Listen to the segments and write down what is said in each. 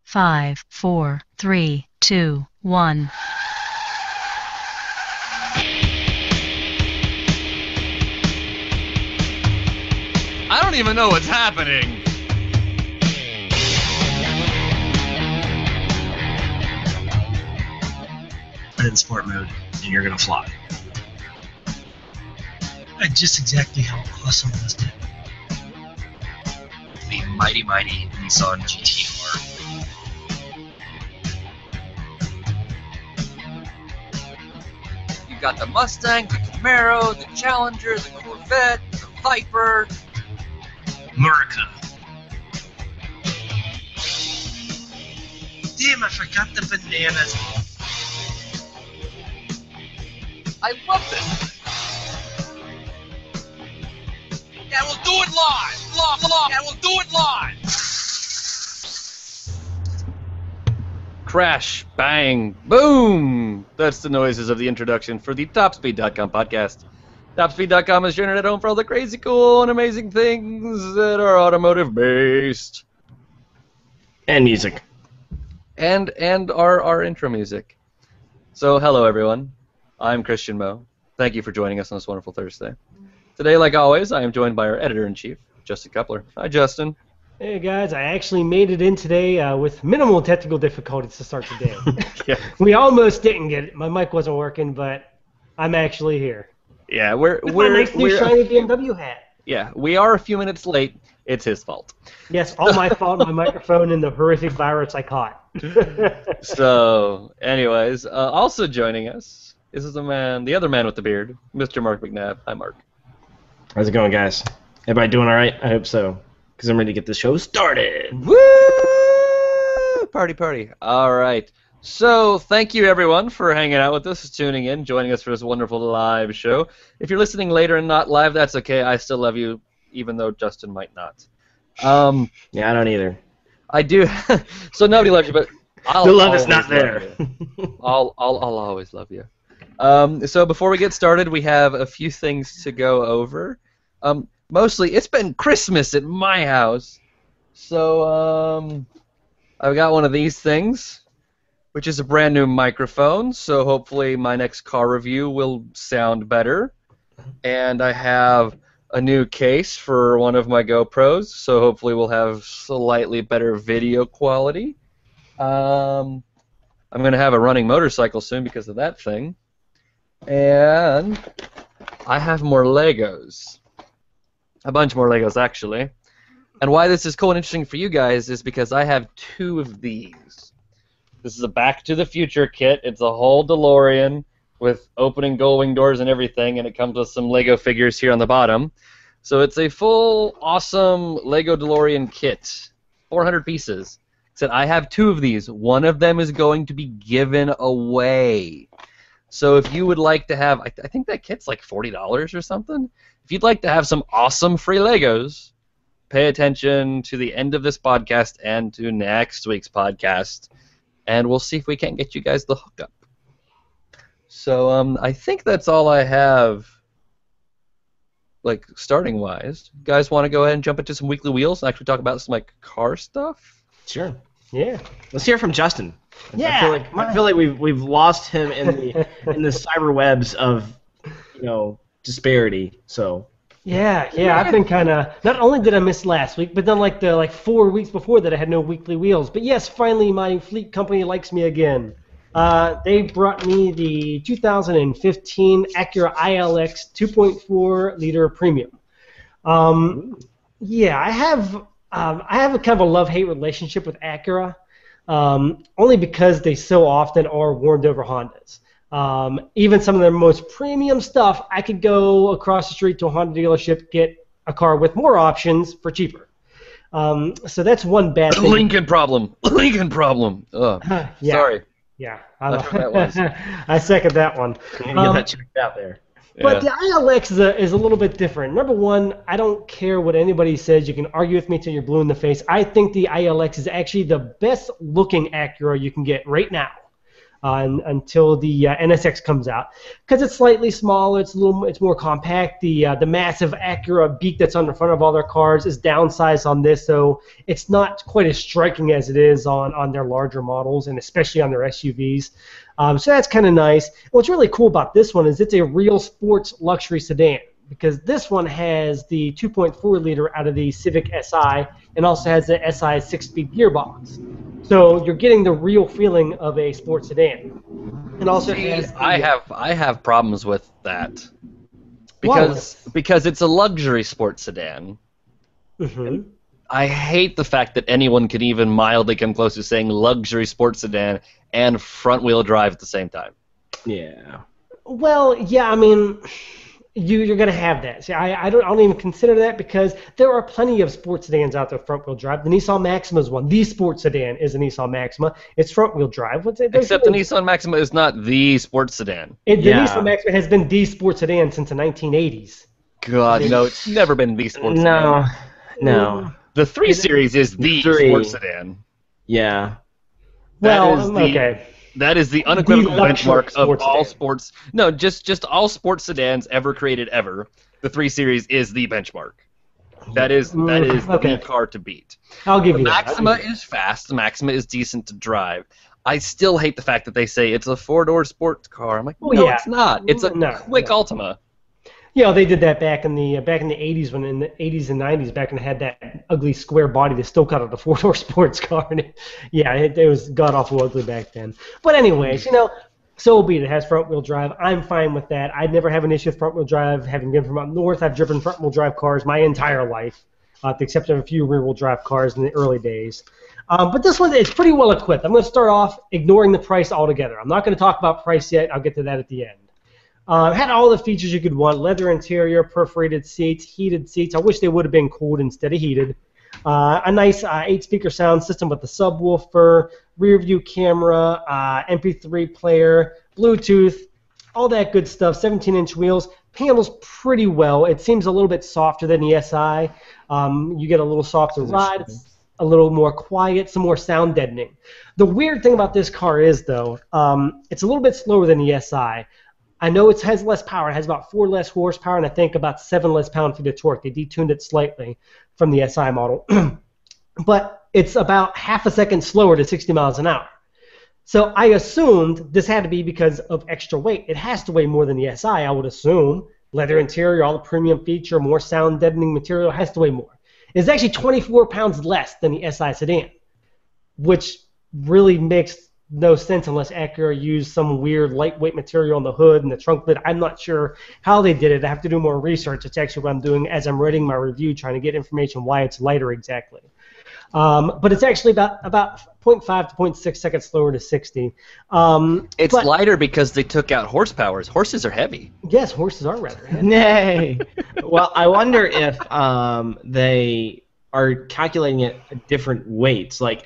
5, 4, 3, 2, 1. I don't even know what's happening. Put it in sport mode, and you're gonna fly. Just exactly how awesome was it? The mighty Nissan GT-R. You've got the Mustang, the Camaro, the Challenger, the Corvette, the Viper. America. Damn, I forgot the bananas. I love this. Yeah, we'll do it live. Live. Yeah, we'll do it live. Crash, bang, boom. That's the noises of the introduction for the TopSpeed.com podcast. TopSpeed.com is your internet home for all the crazy, cool, and amazing things that are automotive-based. And music. And our intro music. So, hello, everyone. I'm Christian Moe. Thank you for joining us on this wonderful Thursday. Today, like always, I am joined by our editor-in-chief, Justin Kepler. Hi, Justin. Hey, guys. I actually made it in today with minimal technical difficulties to start the day. Yeah. We almost didn't get it. My mic wasn't working, but I'm actually here. Yeah, With my nice new shiny BMW hat. Yeah, we are a few minutes late. It's his fault. Yes, all my fault, my microphone and the horrific virus I caught. So, anyways, also joining us is the other man with the beard, Mr. Mark McNabb. Hi, Mark. How's it going, guys? Everybody doing all right? I hope so, because I'm ready to get the show started. Woo! Party. All right. So, thank you, everyone, for hanging out with us, tuning in, joining us for this wonderful live show. If you're listening later and not live, that's okay. I still love you, even though Justin might not. Yeah, I don't either. I do. So nobody loves you, but The love is not there. I'll always love you. So before we get started, we have a few things to go over. Mostly, it's been Christmas at my house, so I've got one of these things, which is a brand new microphone. So hopefully, my next car review will sound better. And I have a new case for one of my GoPros, so hopefully we'll have slightly better video quality. I'm going to have a running motorcycle soon because of that thing. And I have more Legos. A bunch more Legos, actually. And why this is cool and interesting for you guys is because I have two of these. This is a Back to the Future kit. It's a whole DeLorean with opening gull-wing doors and everything, and it comes with some Lego figures here on the bottom. So it's a full, awesome Lego DeLorean kit. 400 pieces. Except I have two of these. One of them is going to be given away. So if you would like to have, I think that kit's like $40 or something. If you'd like to have some awesome free Legos, pay attention to the end of this podcast and to next week's podcast, and we'll see if we can't get you guys the hookup. So I think that's all I have, like, starting-wise. You guys want to go ahead and jump into some weekly wheels and actually talk about some, like, car stuff? Sure. Yeah. Let's hear from Justin. Yeah. I feel like we've lost him in the cyber webs of disparity. So. Yeah. I've been kind of. Not only did I miss last week, but then the 4 weeks before that I had no weekly wheels. But yes, finally my fleet company likes me again. They brought me the 2015 Acura ILX 2.4 liter premium. Yeah, I have a kind of a love-hate relationship with Acura, only because they so often are warmed over Hondas. Even some of their most premium stuff, I could go across the street to a Honda dealership, get a car with more options for cheaper. So that's one bad thing. Lincoln problem. Oh, yeah. Sorry. Yeah, That's what that was. I second that one. Get that checked out there. But the ILX is a little bit different. Number one, I don't care what anybody says. You can argue with me till you're blue in the face. I think the ILX is actually the best looking Acura you can get right now. until the NSX comes out, because it's slightly smaller, it's more compact. The massive Acura beak that's on the front of all their cars is downsized on this, so it's not quite as striking as it is on their larger models, and especially on their SUVs. So that's kind of nice. What's really cool about this one is it's a real sports luxury sedan, because this one has the 2.4 liter out of the Civic Si and also has the Si 6-speed gearbox. So you're getting the real feeling of a sports sedan. And also has the, I have problems with that because it's a luxury sports sedan. Mm-hmm. I hate the fact that anyone can even mildly come close to saying luxury sports sedan and front-wheel drive at the same time. Yeah. Well, yeah, I mean, you're going to have that. See, I don't even consider that, because there are plenty of sports sedans out there front-wheel drive. The Nissan Maxima is one. The sports sedan is a Nissan Maxima. It's front-wheel drive. Except the Nissan Maxima is not the sports sedan. The Nissan Maxima has been the sports sedan since the 1980s. God, no, it's never been the sports sedan. No. The 3 Series is the sports sedan. Yeah. Okay. That is the unequivocal benchmark of all sedan. sports. No, just all sports sedans ever created ever. The 3 Series is the benchmark. That is the car to beat. I'll give the you that. Maxima is fast. The Maxima is decent to drive. I still hate the fact that they say it's a 4-door sports car. I'm like, it's not. It's a quick Altima. Yeah, they did that back in the 80s, when in the 80s and 90s, back when it had that ugly square body that still called it a 4-door sports car. And it was god-awful ugly back then. But anyways, so be it. It has front-wheel drive. I'm fine with that. I'd never have an issue with front-wheel drive. Having been from up north, I've driven front-wheel drive cars my entire life, with the exception of a few rear-wheel drive cars in the early days. But this one is pretty well equipped. I'm going to start off ignoring the price altogether. I'm not going to talk about price yet. I'll get to that at the end. Had all the features you could want: leather interior, perforated seats, heated seats. I wish they would have been cooled instead of heated. A nice 8-speaker sound system with a subwoofer, rear view camera, MP3 player, Bluetooth, all that good stuff. 17-inch wheels. Handles pretty well. It seems a little bit softer than the SI. You get a little softer ride, a little more quiet, some more sound deadening. The weird thing about this car is, though, it's a little bit slower than the SI. I know it has less power. It has about 4 less horsepower, and I think about 7 less pound-feet of torque. They detuned it slightly from the SI model. But it's about half a second slower to 60 miles an hour. So I assumed this had to be because of extra weight. It has to weigh more than the SI, I would assume. Leather interior, all the premium feature, more sound deadening material, has to weigh more. It's actually 24 pounds less than the SI sedan, which really makes no sense unless Acura used some weird lightweight material on the hood and the trunk lid. I'm not sure how they did it. I have to do more research. It's actually what I'm doing as I'm writing my review, trying to get information why it's lighter exactly. But it's actually about 0.5 to 0.6 seconds slower to 60. It's lighter because they took out horsepowers. Horses are heavy. Yes, horses are rather heavy. Nay. Well, I wonder if they are calculating it at different weights. Like,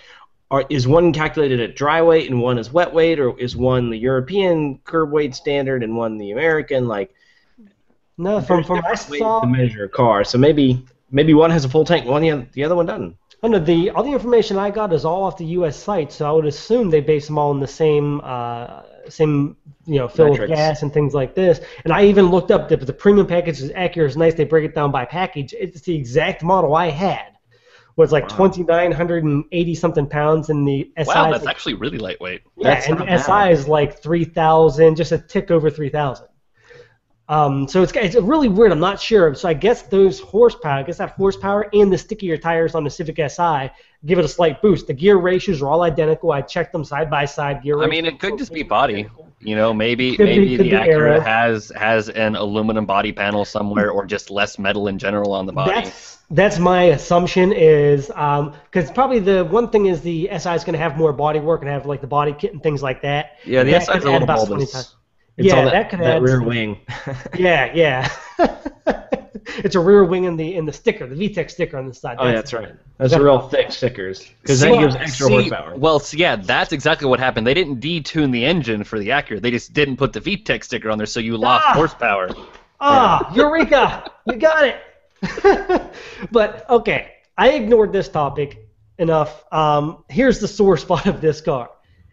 is one calculated at dry weight and one is wet weight, or is one the European curb weight standard and one the American? Like, no, from I saw to measure a car. So maybe one has a full tank, the other one doesn't. Oh, no, all the information I got is all off the U.S. site, so I would assume they base them all on the same fill of gas and things like this. And I even looked up the premium package is Acura is nice. They break it down by package. It's the exact model I had. Was like 2,980 something pounds, and the SI. Wow, that's actually really lightweight. Yeah, and the SI is like 3,000, just a tick over 3,000. So it's really weird. I'm not sure. So I guess that horsepower and the stickier tires on the Civic Si give it a slight boost. The gear ratios are all identical. I checked them side by side. I mean, it could just be body. Maybe the Acura has an aluminum body panel somewhere, or just less metal in general on the body. That's my assumption, is because probably the one thing is the SI is going to have more body work and have like the body kit and things like that. Yeah, the SI is a little bulbous. That could add rear wing. Yeah. It's a rear wing in the sticker, the VTEC sticker on the side. Oh, that's right. Those are real thick stickers, because that gives extra horsepower. Well, that's exactly what happened. They didn't detune the engine for the Acura. They just didn't put the VTEC sticker on there, so you lost horsepower. Eureka! You got it. But okay, I ignored this topic enough. Here's the sore spot of this car.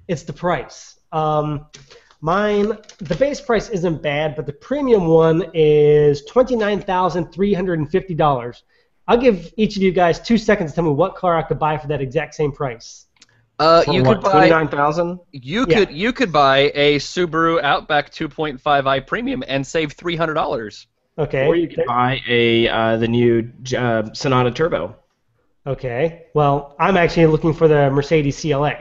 It's the price. Mine, the base price isn't bad, but the premium one is $29,350. I'll give each of you guys 2 seconds to tell me what car I could buy for that exact same price. You could buy 29,000. You could buy a Subaru Outback 2.5i Premium and save $300. Okay. Or you could buy the new Sonata Turbo. Okay. Well, I'm actually looking for the Mercedes CLA.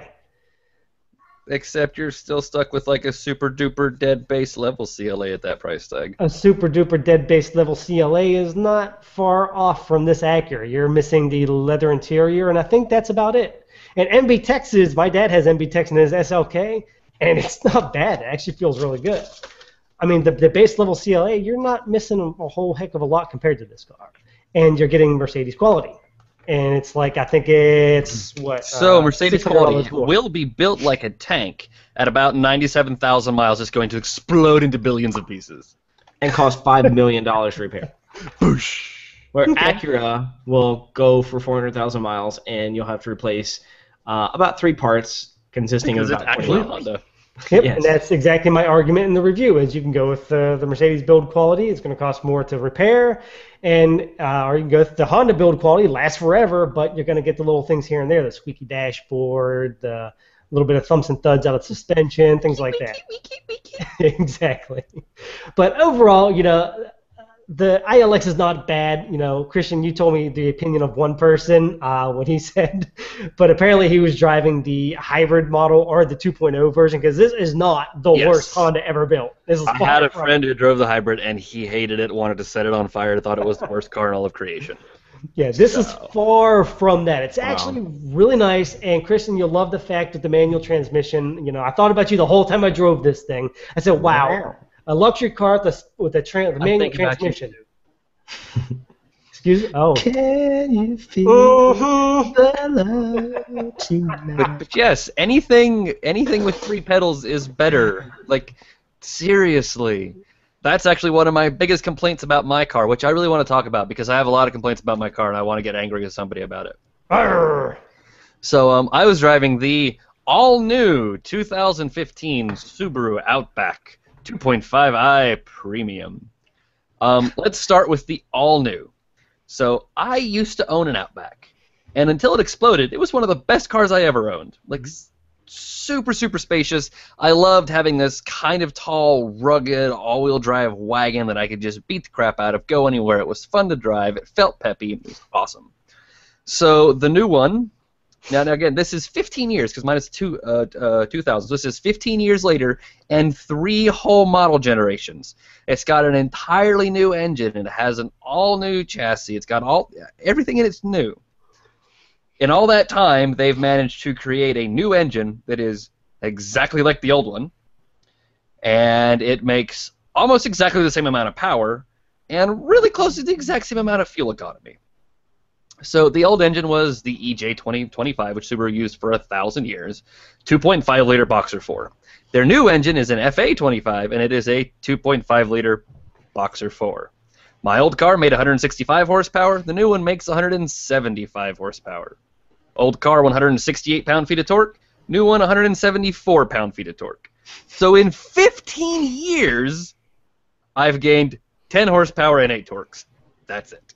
Except you're still stuck with like a super duper dead base level CLA at that price tag. A super duper dead base level CLA is not far off from this Acura. You're missing the leather interior, and I think that's about it. And MB Texas, my dad has MB Tex in his SLK, and it's not bad. It actually feels really good. I mean, the base level CLA, you're not missing a whole heck of a lot compared to this car, and you're getting Mercedes quality. And it's like, I think it's, what? So Mercedes quality more. will be built like a tank at about 97,000 miles. It's going to explode into billions of pieces. And cost $5 million to repair. Boosh. Where Acura will go for 400,000 miles, and you'll have to replace about 3 parts consisting of about actually $20. Honda. Yep, Yes. and that's exactly my argument in the review, is you can go with the Mercedes build quality. It's going to cost more to repair, and or you can go with the Honda build quality. Lasts forever, but you're going to get the little things here and there, the squeaky dashboard, the little bit of thumps and thuds out of suspension, things like that. Exactly. But overall, the ILX is not bad. Christian, you told me the opinion of one person, what he said, but apparently he was driving the hybrid model or the 2.0 version, because this is not the worst Honda ever built. This is I had a friend who drove the hybrid, and he hated it, wanted to set it on fire, thought it was the worst car in all of creation. Yeah, this is far from that. It's actually really nice, and Christian, you'll love the fact that the manual transmission, I thought about you the whole time I drove this thing. I said, wow. A luxury car with the manual transmission. Excuse me? Oh. Can you feel the love tonight? But yes, anything with 3 pedals is better. Like, seriously. That's actually one of my biggest complaints about my car, which I really want to talk about because I have a lot of complaints about my car and I want to get angry with somebody about it. Arr. So I was driving the all-new 2015 Subaru Outback 2.5i Premium. Let's start with the all-new. So I used to own an Outback, and until it exploded, it was one of the best cars I ever owned. Like, super, super spacious. I loved having this kind of tall, rugged, all-wheel drive wagon that I could just beat the crap out of, go anywhere. It was fun to drive. It felt peppy. It was awesome. So the new one, now again, this is 15 years, because mine is 2000. So this is 15 years later and 3 whole model generations. It's got an entirely new engine, and it has an all-new chassis. It's got everything in it's new. In all that time, they've managed to create a new engine that is exactly like the old one, and it makes almost exactly the same amount of power and really close to the exact same amount of fuel economy. So the old engine was the EJ2025, which Subaru used for 1,000 years, 2.5-liter Boxer 4. Their new engine is an FA25, and it is a 2.5-liter Boxer 4. My old car made 165 horsepower. The new one makes 175 horsepower. Old car, 168 pound-feet of torque. New one, 174 pound-feet of torque. So in 15 years, I've gained 10 horsepower and 8 torques. That's it.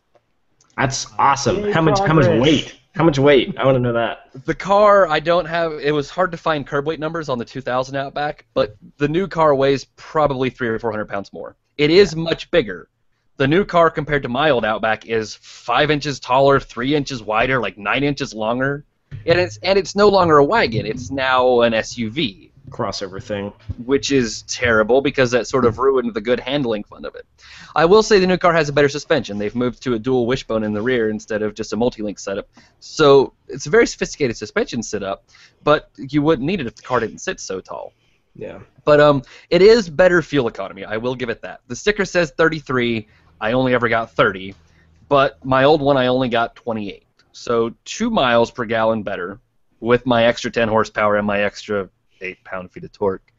That's awesome. How much weight? How much weight? I want to know that. The car, I don't have. It was hard to find curb weight numbers on the 2000 Outback, but the new car weighs probably 300 or 400 pounds more. It is much bigger. The new car compared to my old Outback is 5 inches taller, 3 inches wider, like 9 inches longer, and it's no longer a wagon. It's now an SUV. Crossover thing. Which is terrible because that sort of ruined the good handling fun of it. I will say the new car has a better suspension. They've moved to a dual wishbone in the rear instead of just a multi-link setup. So it's a very sophisticated suspension setup, but you wouldn't need it if the car didn't sit so tall. Yeah. But it is better fuel economy. I will give it that. The sticker says 33. I only ever got 30, but my old one I only got 28. So 2 miles per gallon better with my extra 10 horsepower and my extra 8 pound-feet of torque.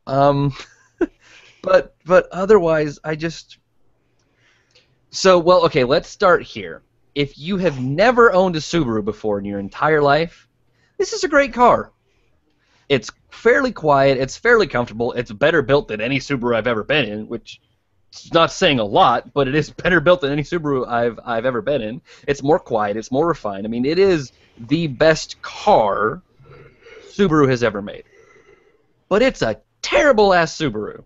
But otherwise, okay, let's start here. If you have never owned a Subaru before in your entire life, this is a great car. It's fairly quiet. It's fairly comfortable. It's better built than any Subaru I've ever been in, which is not saying a lot, but it is better built than any Subaru I've ever been in. It's more quiet. It's more refined. I mean, it is the best car Subaru has ever made. But it's a terrible-ass Subaru.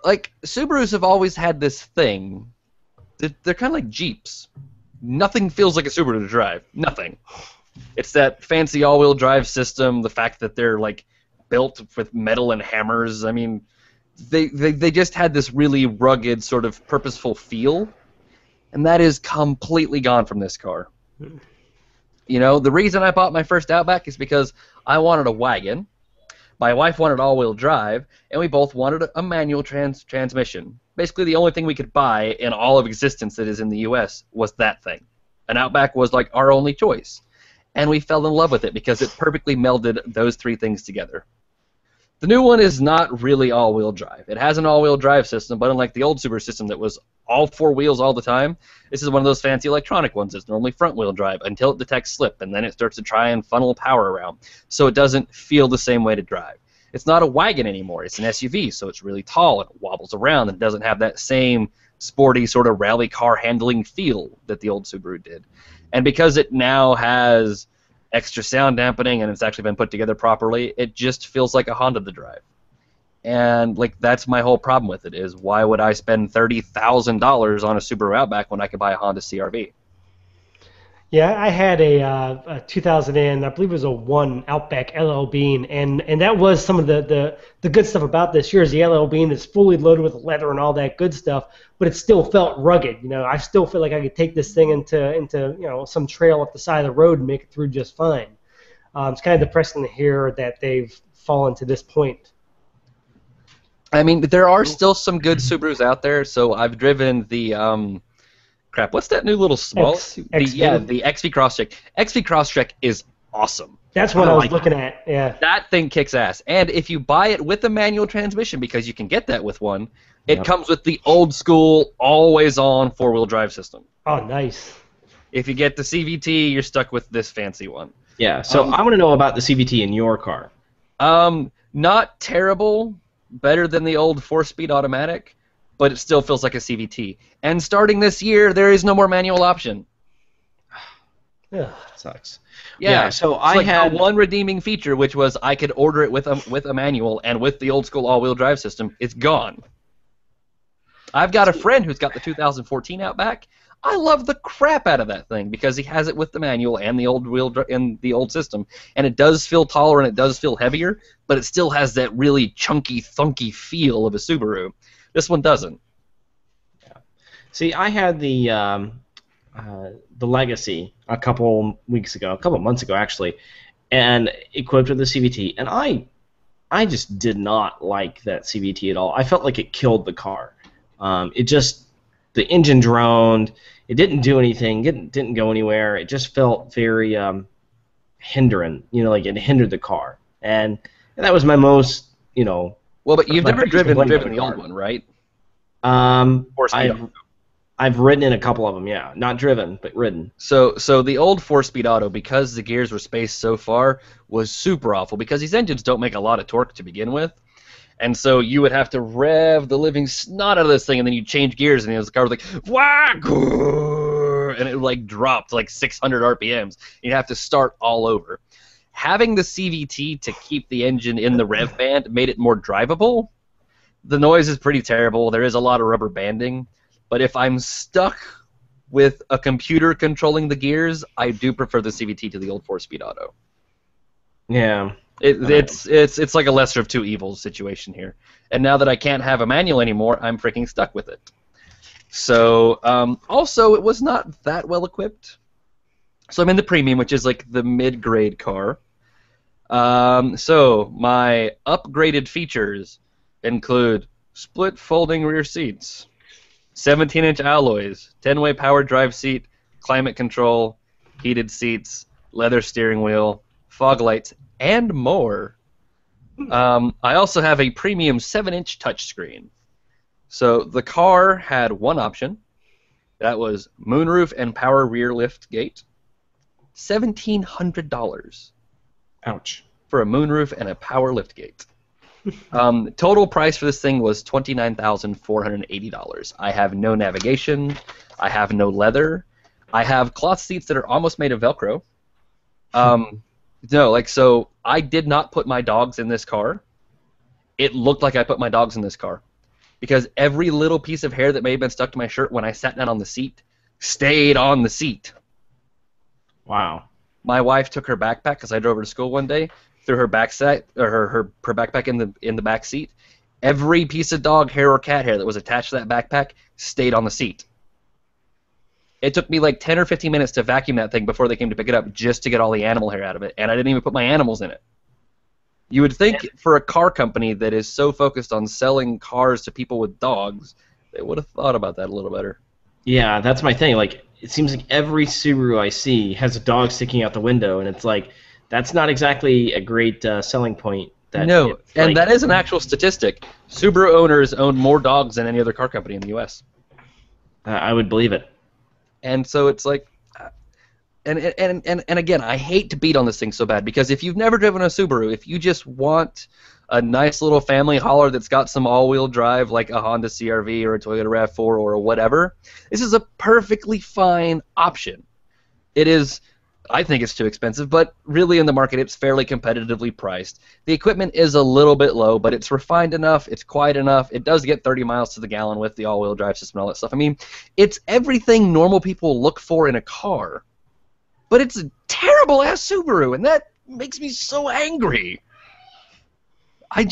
Like, Subarus have always had this thing. They're kind of like Jeeps. Nothing feels like a Subaru to drive. Nothing. It's that fancy all-wheel drive system, the fact that they're, like, built with metal and hammers. I mean, they just had this really rugged, sort of purposeful feel, and that is completely gone from this car. You know, the reason I bought my first Outback is because I wanted a wagon, my wife wanted all-wheel drive, and we both wanted a manual transmission. Basically, the only thing we could buy in all of existence that is in the U.S. was that thing. An Outback was like our only choice, and we fell in love with it because it perfectly melded those three things together. The new one is not really all-wheel drive. It has an all-wheel drive system, but unlike the old Subaru system that was all four wheels all the time, this is one of those fancy electronic ones that's normally front-wheel drive until it detects slip, and then it starts to try and funnel power around, so it doesn't feel the same way to drive. It's not a wagon anymore. It's an SUV, so it's really tall and it wobbles around and doesn't have that same sporty sort of rally car handling feel that the old Subaru did. And because it now has extra sound dampening and it's actually been put together properly, it just feels like a Honda to drive. And like that's my whole problem with it is why would I spend $30,000 on a Subaru Outback when I could buy a Honda CR-V? Yeah, I had a 2000 and I believe it was a 1 Outback LL Bean, and that was some of the good stuff about this. Here's the LL Bean that's fully loaded with leather and all that good stuff, but it still felt rugged. You know, I still feel like I could take this thing into you know some trail up the side of the road and make it through just fine. It's kind of depressing to hear that they've fallen to this point. I mean, there are still some good Subarus out there. So I've driven the crap. What's that new little small? XV. The XV Crosstrek. XV Crosstrek is awesome. That's what I was looking at. Yeah. That thing kicks ass. And if you buy it with a manual transmission, because you can get that with one, it comes with the old school, always-on four-wheel drive system. Oh, nice. If you get the CVT, you're stuck with this fancy one. Yeah. So I want to know about the CVT in your car. Not terrible. Better than the old 4-speed automatic, but it still feels like a CVT. And starting this year, there is no more manual option. Yeah. Sucks. Yeah, so it's I like had one redeeming feature, which was I could order it with a manual, and with the old school all-wheel drive system, it's gone. I've got a friend who's got the 2014 Outback. I love the crap out of that thing because he has it with the manual and the old system, and it does feel taller and it does feel heavier, but it still has that really chunky, thunky feel of a Subaru. This one doesn't. Yeah. See, I had the Legacy a couple months ago actually, and equipped with the CVT, and I just did not like that CVT at all. I felt like it killed the car. The engine droned. It didn't do anything. Didn't go anywhere. It just felt very hindering. You know, like it hindered the car, and that was my most, you know. Well, but you've never driven the old one, right? I've ridden in a couple of them, yeah. Not driven, but ridden. So the old 4-speed auto, because the gears were spaced so far, was super awful because these engines don't make a lot of torque to begin with. And so you would have to rev the living snot out of this thing, and then you change gears, and the car was like, wah, and it like dropped like 600 RPMs. You'd have to start all over. Having the CVT to keep the engine in the rev band made it more drivable. The noise is pretty terrible. There is a lot of rubber banding. But if I'm stuck with a computer controlling the gears, I do prefer the CVT to the old 4-speed auto. Yeah. It's like a lesser of two evils situation here. And now that I can't have a manual anymore, I'm freaking stuck with it. So, also, it was not that well equipped. So I'm in the premium, which is like the mid-grade car. So my upgraded features include split folding rear seats, 17-inch alloys, 10-way power drive seat, climate control, heated seats, leather steering wheel, fog lights, and more. I also have a premium 7-inch touchscreen. So the car had one option. That was moonroof and power rear lift gate. $1,700. Ouch. for a moonroof and a power liftgate. Total price for this thing was $29,480. I have no navigation. I have no leather. I have cloth seats that are almost made of Velcro. So I did not put my dogs in this car. It looked like I put my dogs in this car because every little piece of hair that may have been stuck to my shirt when I sat down on the seat stayed on the seat. Wow. My wife took her backpack because I drove her to school one day. Threw her backpack in the back seat. Every piece of dog hair or cat hair that was attached to that backpack stayed on the seat. It took me like 10 or 15 minutes to vacuum that thing before they came to pick it up just to get all the animal hair out of it, and I didn't even put my animals in it. You would think for a car company that is so focused on selling cars to people with dogs, they would have thought about that a little better. Yeah, that's my thing. Like, it seems like every Subaru I see has a dog sticking out the window, and it's like, that's not exactly a great selling point. No, and that is an actual statistic. Subaru owners own more dogs than any other car company in the U.S. I would believe it. And so it's like, and again, I hate to beat on this thing so bad because if you've never driven a Subaru, if you just want a nice little family hauler that's got some all-wheel drive like a Honda CR-V or a Toyota RAV4 or whatever, this is a perfectly fine option. It is. I think it's too expensive, but really in the market it's fairly competitively priced. The equipment is a little bit low, but it's refined enough, it's quiet enough, it does get 30 miles to the gallon with the all-wheel drive system and all that stuff. I mean, it's everything normal people look for in a car, but it's a terrible-ass Subaru, and that makes me so angry. I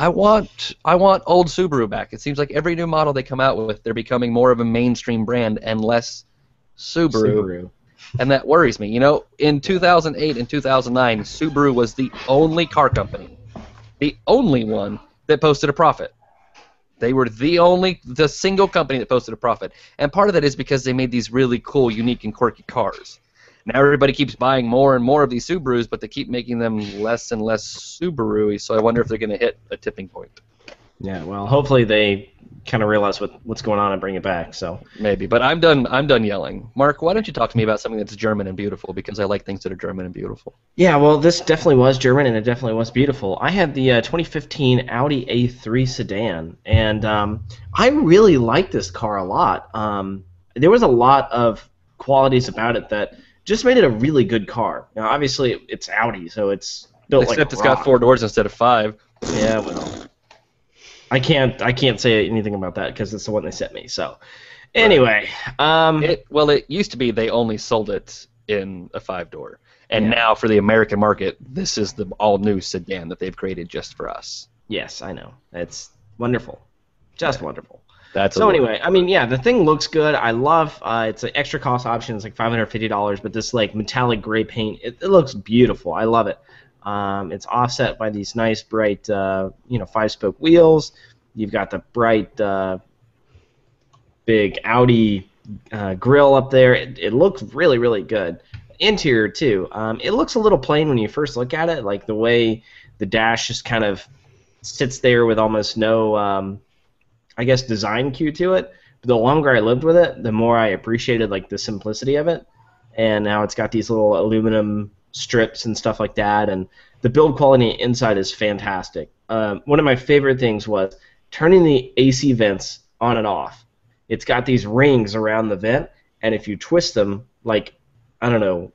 want old Subaru back. It seems like every new model they come out with, they're becoming more of a mainstream brand and less Subaru. And that worries me. You know, in 2008 and 2009, Subaru was the only car company, the only one that posted a profit. They were the single company that posted a profit. And part of that is because they made these really cool, unique, and quirky cars. Now everybody keeps buying more and more of these Subarus, but they keep making them less and less Subaru-y, so I wonder if they're going to hit a tipping point. Yeah, well, hopefully they kind of realize what's going on and bring it back. So maybe, but I'm done yelling. Mark, why don't you talk to me about something that's German and beautiful, because I like things that are German and beautiful. Yeah, well, this definitely was German and it definitely was beautiful. I had the 2015 Audi A3 sedan, and I really liked this car a lot. There was a lot of qualities about it that just made it a really good car. Now, obviously, it's Audi, so it's built except like it's got 4 doors instead of 5. Yeah, well, I can't say anything about that because it's the one they sent me. So, anyway, it used to be they only sold it in a 5-door, and now for the American market, this is the all-new sedan that they've created just for us. Yes, I know. It's wonderful, just wonderful. Anyway, I mean, yeah, the thing looks good. I love it's an extra cost option. It's like $550, but this like metallic gray paint, it looks beautiful. I love it. It's offset by these nice bright 5-spoke wheels. You've got the bright big Audi grille up there. It looks really, really good. Interior too. It looks a little plain when you first look at it, like the way the dash just kind of sits there with almost no design cue to it. But the longer I lived with it, the more I appreciated like the simplicity of it. And now it's got these little aluminum strips and stuff like that, and the build quality inside is fantastic. One of my favorite things was turning the AC vents on and off. It's got these rings around the vent, and if you twist them like, I don't know,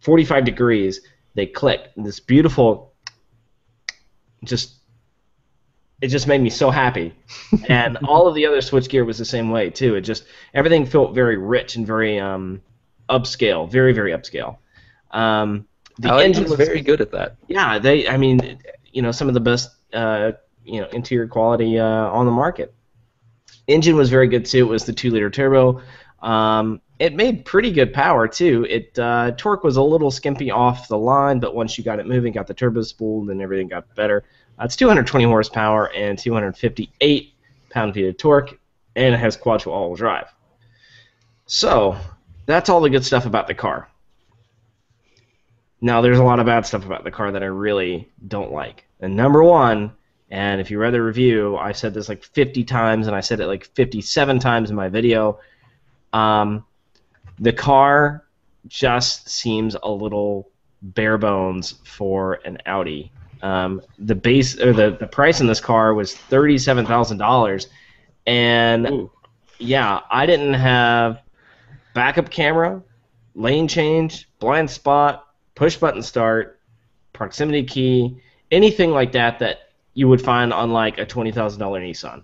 45 degrees, they click. And this beautiful, it just made me so happy. And all of the other switchgear was the same way too. Everything felt very rich and very upscale, very, very upscale. The engine was very good at that. Yeah, some of the best interior quality on the market. Engine was very good too. It was the 2-liter turbo. It made pretty good power too. Torque was a little skimpy off the line, but once you got it moving, got the turbo spooled, and everything got better. It's 220 horsepower and 258 pound-feet of torque, and it has quad all-wheel drive. So that's all the good stuff about the car. Now, there's a lot of bad stuff about the car that I really don't like. And number one, and if you read the review, I said this like 50 times, and I said it like 57 times in my video, the car just seems a little bare bones for an Audi. The base or the price in this car was $37,000, and Ooh. yeah, I didn't have backup camera, lane change, blind spot, push button start, proximity key, anything like that you would find on like a $20,000 Nissan.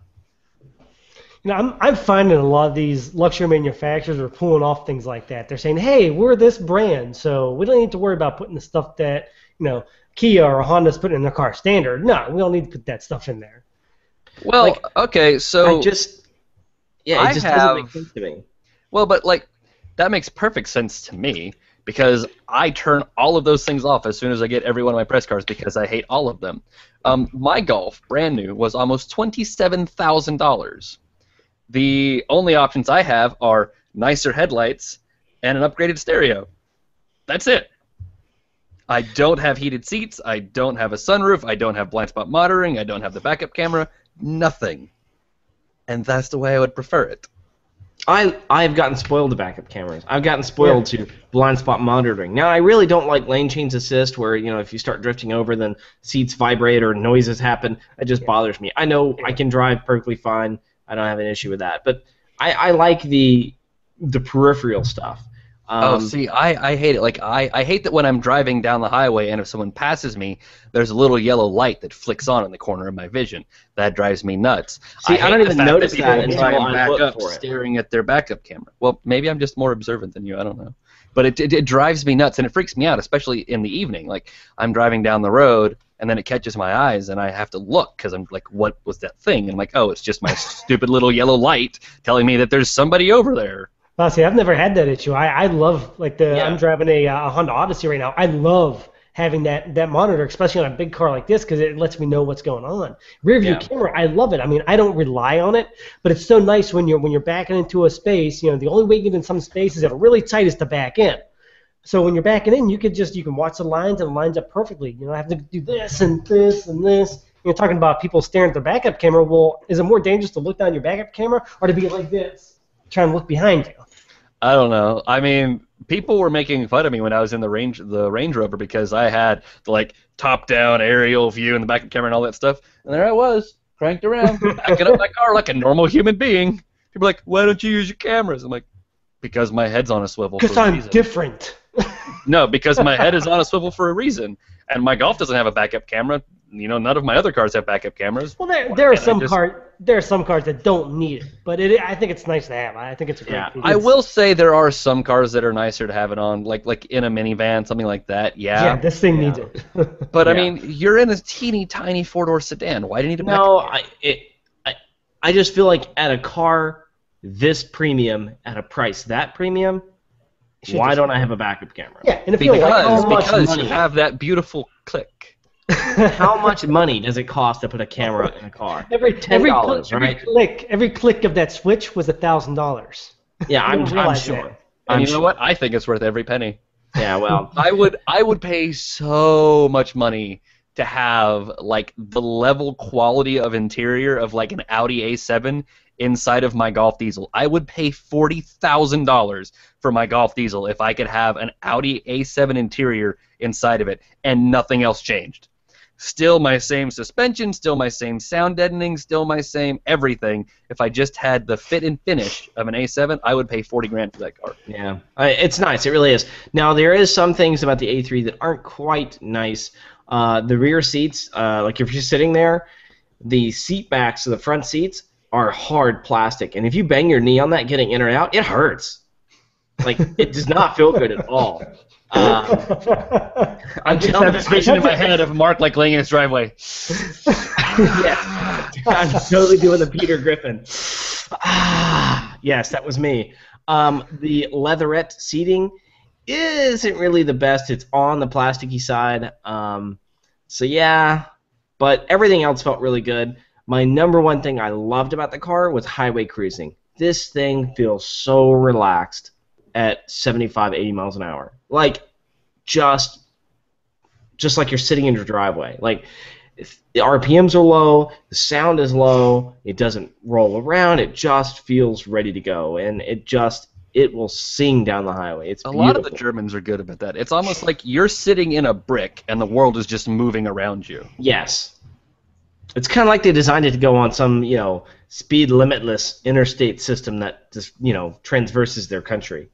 You know, I'm finding a lot of these luxury manufacturers are pulling off things like that. They're saying, hey, we're this brand, so we don't need to worry about putting the stuff that, you know, Kia or Honda's putting in their car standard. No, we don't need to put that stuff in there. Well, Like, okay, so it just doesn't make sense to me. Well, but like that makes perfect sense to me because I turn all of those things off as soon as I get every one of my press cars because I hate all of them. My Golf, brand new, was almost $27,000. The only options I have are nicer headlights and an upgraded stereo. That's it. I don't have heated seats. I don't have a sunroof. I don't have blind spot monitoring. I don't have the backup camera. Nothing. And that's the way I would prefer it. I've gotten spoiled to backup cameras. I've gotten spoiled to blind spot monitoring. Now, I really don't like lane change assist where, you know, if you start drifting over, then seats vibrate or noises happen. It just bothers me. I know I can drive perfectly fine. I don't have an issue with that. But I like the peripheral stuff. See, I hate it. Like, I hate that when I'm driving down the highway and if someone passes me, there's a little yellow light that flicks on in the corner of my vision. That drives me nuts. See, I don't even notice that until until I'm I back look up for it. staring at their backup camera. Well, maybe I'm just more observant than you. I don't know. But it drives me nuts, and it freaks me out, especially in the evening. Like, I'm driving down the road, and then it catches my eyes, and I have to look because I'm like, what was that thing? And I'm like, oh, it's just my stupid little yellow light telling me that there's somebody over there. Well, see, I've never had that issue. I love, like, I'm driving a Honda Odyssey right now. I love having that monitor, especially on a big car like this, because it lets me know what's going on. Rear view camera, I love it. I mean, I don't rely on it, but it's so nice when you're backing into a space. You know, the only way you get in some spaces that are really tight is to back in. So when you're backing in, you can watch the lines and it lines up perfectly. You know, I have to do this and this and this. You're talking about people staring at their backup camera. Well, is it more dangerous to look down your backup camera or to be like this, trying to look behind you? I don't know. I mean, people were making fun of me when I was in the Range Rover because I had the like top-down aerial view and the backup camera and all that stuff, and there I was, cranked around, backing up my car like a normal human being. People are like, "Why don't you use your cameras?" I'm like, "Because my head's on a swivel." Because I'm different. No, because my head is on a swivel for a reason, and my Golf doesn't have a backup camera. You know, none of my other cars have backup cameras. Well, there are some cars that don't need it, but I think it's nice to have. I think it's a great feature. I will say there are some cars that are nicer to have it on, like in a minivan, something like that. Yeah, this thing needs it. But I mean, you're in a teeny tiny four-door sedan. Why do you need a backup? No, I just feel like at a car this premium at a price that premium, why don't I have a backup camera? Yeah, and because you have that beautiful click. How much money does it cost to put a camera in a car? Every $10, right? Every click of that switch was $1,000. Yeah, I'm sure. And you know what? I think it's worth every penny. Yeah, well, I would pay so much money to have like the level quality of interior of like an Audi A7 inside of my Golf diesel. I would pay $40,000 for my Golf diesel if I could have an Audi A7 interior inside of it and nothing else changed. Still my same suspension, still my same sound deadening, still my same everything. If I just had the fit and finish of an A7, I would pay $40,000 for that car. Yeah, it's nice. It really is. Now there is some things about the A3 that aren't quite nice. The rear seats, like if you're sitting there, the seat backs of the front seats are hard plastic, and if you bang your knee on that getting in or out, it hurts. Like it does not feel good at all. I'm just have this vision in my head of Mark like laying in his driveway. Yeah, I'm totally doing the Peter Griffin. Yes, that was me. The leatherette seating isn't really the best. It's on the plasticky side. So yeah, but everything else felt really good. My number one thing I loved about the car was highway cruising. This thing feels so relaxed at 75, 80 miles an hour. Like, just like you're sitting in your driveway. Like, if the RPMs are low, the sound is low, it doesn't roll around, it just feels ready to go. And it just, it will sing down the highway. It's A beautiful. lot of the Germans are good about that. It's almost like you're sitting in a brick and the world is just moving around you. Yes. It's kind of like they designed it to go on some, speed limitless interstate system that just, transverses their country.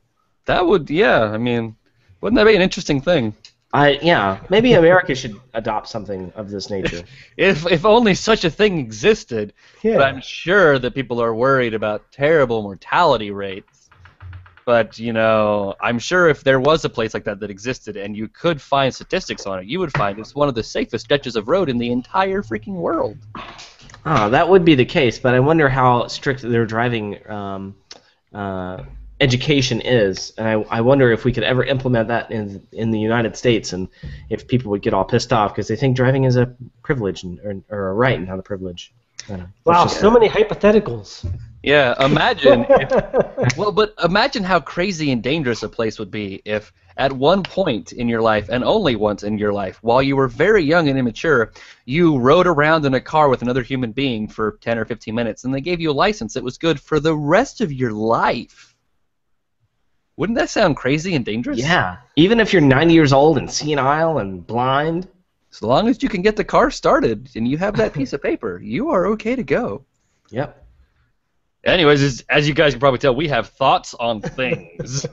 That would, yeah, I mean, wouldn't that be an interesting thing? Maybe America should adopt something of this nature. If only such a thing existed. Yeah. But I'm sure that people are worried about terrible mortality rates. But, I'm sure if there was a place like that existed and you could find statistics on it, you would find it's one of the safest stretches of road in the entire freaking world. Oh, that would be the case, but I wonder how strict their driving education is, and I wonder if we could ever implement that in the United States, and if people would get all pissed off because they think driving is a privilege or a right and not a privilege. Wow, so many hypotheticals. Yeah, imagine but imagine how crazy and dangerous a place would be if at one point in your life, and only once in your life, while you were very young and immature, you rode around in a car with another human being for 10 or 15 minutes, and they gave you a license that was good for the rest of your life. Wouldn't that sound crazy and dangerous? Yeah, even if you're 90 years old and senile and blind. As long as you can get the car started and you have that piece of paper, you are okay to go. Yep. Anyways, as you guys can probably tell, we have thoughts on things.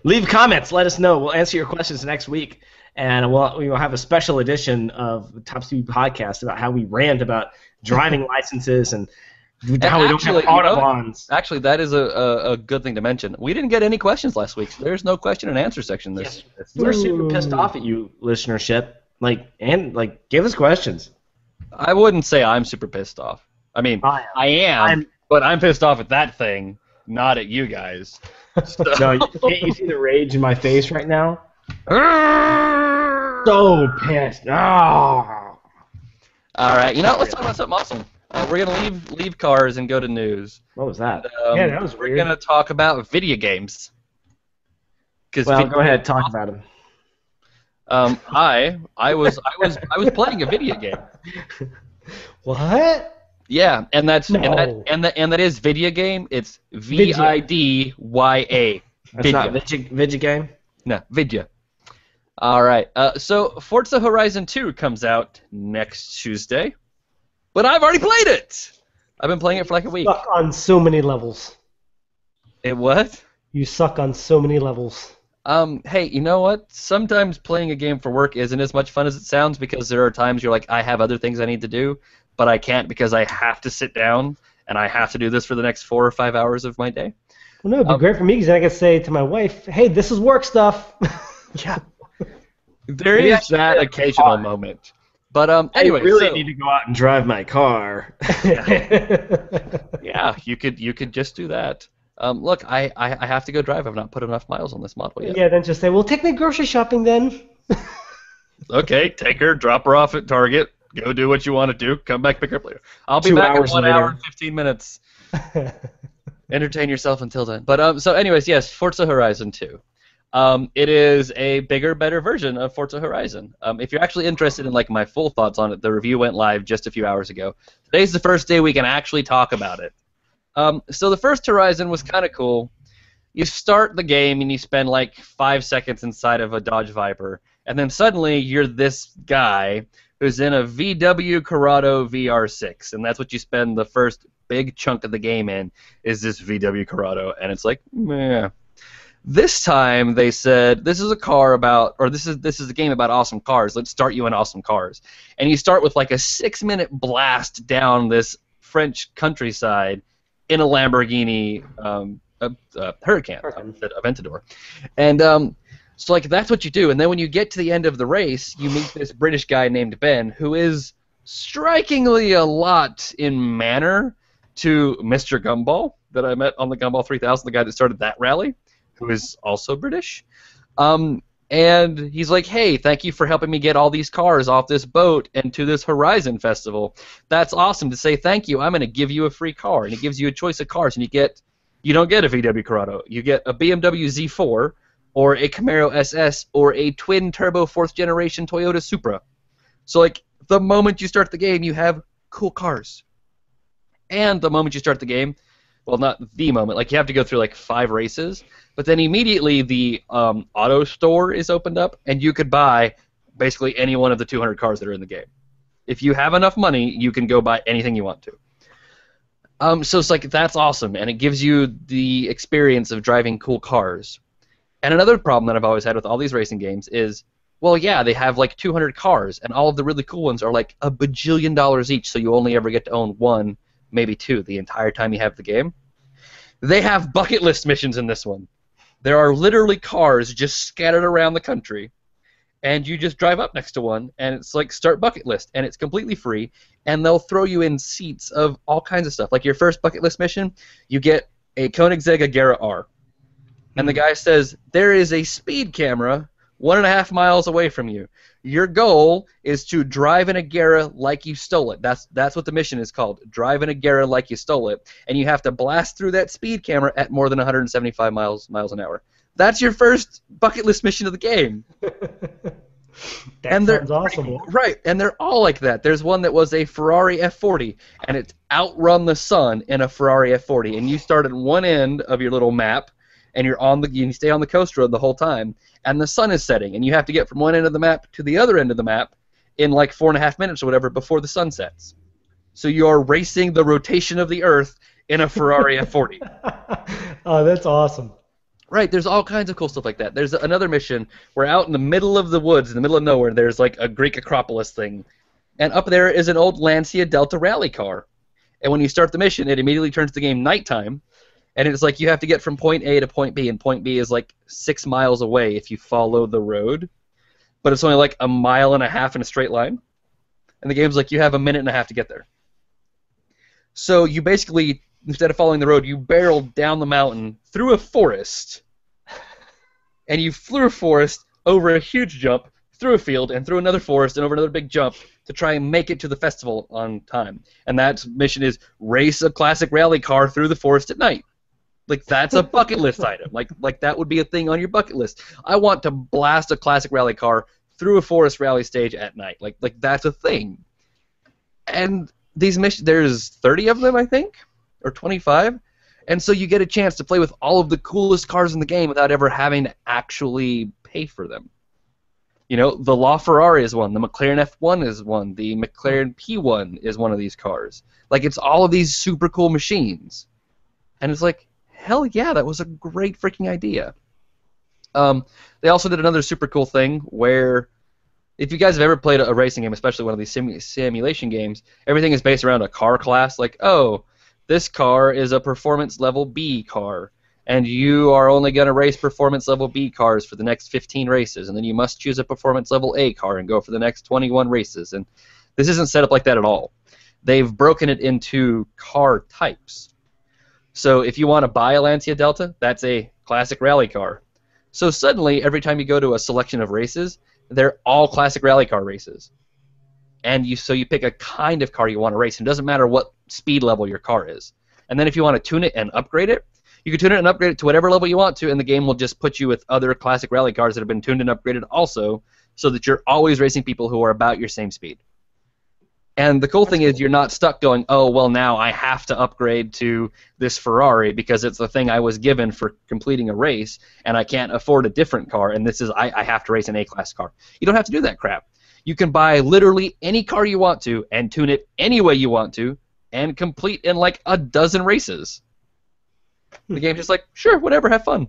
Leave comments. Let us know. We'll answer your questions next week, and we will have a special edition of the TopSpeed podcast about how we rant about driving licenses and how we don't have autobahns. Actually, that is a good thing to mention. We didn't get any questions last week. So there's no question and answer section this. We're super pissed off at you, listenership. Give us questions. I wouldn't say I'm super pissed off. I mean, I am. But I'm pissed off at that thing, not at you guys. So. No, can't you see the rage in my face right now? So pissed. Oh. All right, let's talk about something awesome. We're gonna leave cars and go to news. What was that? That was weird. We're gonna talk about video games. Well, go ahead, talk about them. I was playing a video game. What? Yeah, and that's No. and that is video game. It's VIDYA. That's not Vidya game? No, Vidya. All right. So Forza Horizon 2 comes out next Tuesday, but I've already played it. I've been playing it for like a week. You suck on so many levels. It what? You suck on so many levels. Hey, you know what? Sometimes playing a game for work isn't as much fun as it sounds because there are times you're like, I have other things I need to do, but I can't because I have to sit down and I have to do this for the next 4 or 5 hours of my day. Well, no, it'd be great for me because I could say to my wife, hey, this is work stuff. Yeah. There is that occasional moment. But anyway, I really need to go out and drive my car. Yeah, you could just do that. Look, I have to go drive. I've not put enough miles on this model yet. Yeah, then just say, well, take me grocery shopping then. Okay, take her, drop her off at Target, go do what you want to do, come back, pick her up later. I'll be 2 back in hours 1 later. hour and 15 minutes. Entertain yourself until then. But so anyways, yes, Forza Horizon 2. It is a bigger, better version of Forza Horizon. If you're actually interested in my full thoughts on it, the review went live just a few hours ago. Today's the first day we can actually talk about it. So the first Horizon was kind of cool. You start the game and you spend 5 seconds inside of a Dodge Viper, and then suddenly you're this guy who's in a VW Corrado VR6, and that's what you spend the first big chunk of the game in, is this VW Corrado, and it's meh. This time they said this is a car about, or this is a game about awesome cars. Let's start you in awesome cars, and you start with a 6-minute blast down this French countryside in a Lamborghini Huracan, Aventador, and so that's what you do. And then when you get to the end of the race, you meet this British guy named Ben, who is strikingly a lot in manner to Mr. Gumball that I met on the Gumball 3000, the guy that started that rally, who is also British. And he's like, hey, thank you for helping me get all these cars off this boat and to this Horizon Festival. That's awesome. To say thank you, I'm going to give you a free car. And he gives you a choice of cars, and you don't get a VW Corrado. You get a BMW Z4 or a Camaro SS or a twin-turbo 4th-generation Toyota Supra. So, the moment you start the game, you have cool cars. And the moment you start the game, well, not the moment. Like, you have to go through like 5 races, but then immediately the auto store is opened up, and you could buy basically any one of the 200 cars that are in the game. If you have enough money, you can go buy anything you want to. So it's like, that's awesome, and it gives you the experience of driving cool cars. And another problem that I've always had with all these racing games is, well, yeah, they have like 200 cars, and all of the really cool ones are like $1 bajillion each, so you only ever get to own 1, maybe 2, the entire time you have the game. They have bucket list missions in this one. There are literally cars just scattered around the country, and you just drive up next to one, and it's like start bucket list, and it's completely free, and they'll throw you in seats of all kinds of stuff. Like your first bucket list mission, you get a Koenigsegg Agera R, and the guy says, there is a speed camera 1.5 miles away from you. Your goal is to drive an Agera like you stole it. That's what the mission is called. Drive an Agera like you stole it, and you have to blast through that speed camera at more than 175 miles an hour. That's your first bucket list mission of the game. That sounds awesome. Right, and they're all like that. There's one that was a Ferrari F40, and it's outrun the sun in a Ferrari F40, and you start at one end of your little map, and you stay on the coast road the whole time, and the sun is setting, and you have to get from one end of the map to the other end of the map in like 4.5 minutes or whatever before the sun sets. So you're racing the rotation of the Earth in a Ferrari F40. Oh, that's awesome. Right, there's all kinds of cool stuff like that. There's another mission where out in the middle of the woods, in the middle of nowhere, there's like a Greek Acropolis thing. And up there is an old Lancia Delta rally car. And when you start the mission, it immediately turns the game nighttime. And it's like you have to get from point A to point B, and point B is like 6 miles away if you follow the road. But it's only like 1.5 miles in a straight line. And the game's like, you have 1.5 minutes to get there. So you basically, instead of following the road, you barreled down the mountain through a forest, and you flew a forest over a huge jump, through a field, and through another forest, and over another big jump to try and make it to the festival on time. And that mission is race a classic rally car through the forest at night. Like, that's a bucket list item. Like that would be a thing on your bucket list. I want to blast a classic rally car through a forest rally stage at night. Like that's a thing. And these missions, there's 30 of them, I think, or 25. And so you get a chance to play with all of the coolest cars in the game without ever having to actually pay for them. You know, the LaFerrari is one, the McLaren F1 is one, the McLaren P1 is one of these cars. Like, it's all of these super cool machines. And it's like, hell yeah, that was a great freaking idea. They also did another super cool thing where, if you guys have ever played a racing game, especially one of these simulation games, everything is based around a car class. Like, oh, this car is a performance level B car, and you are only going to race performance level B cars for the next 15 races, and then you must choose a performance level A car and go for the next 21 races. And this isn't set up like that at all. They've broken it into car types. So if you want to buy a Lancia Delta, that's a classic rally car. So suddenly, every time you go to a selection of races, they're all classic rally car races. And so you pick a kind of car you want to race, and it doesn't matter what speed level your car is. And then if you want to tune it and upgrade it, you can tune it and upgrade it to whatever level you want to, and the game will just put you with other classic rally cars that have been tuned and upgraded also, so that you're always racing people who are about your same speed. And the cool thing is you're not stuck going, oh, well, now I have to upgrade to this Ferrari because it's the thing I was given for completing a race, and I can't afford a different car, and I have to race an A-class car. You don't have to do that crap. You can buy literally any car you want to and tune it any way you want to and complete in like a dozen races. The game's just like, sure, whatever, have fun.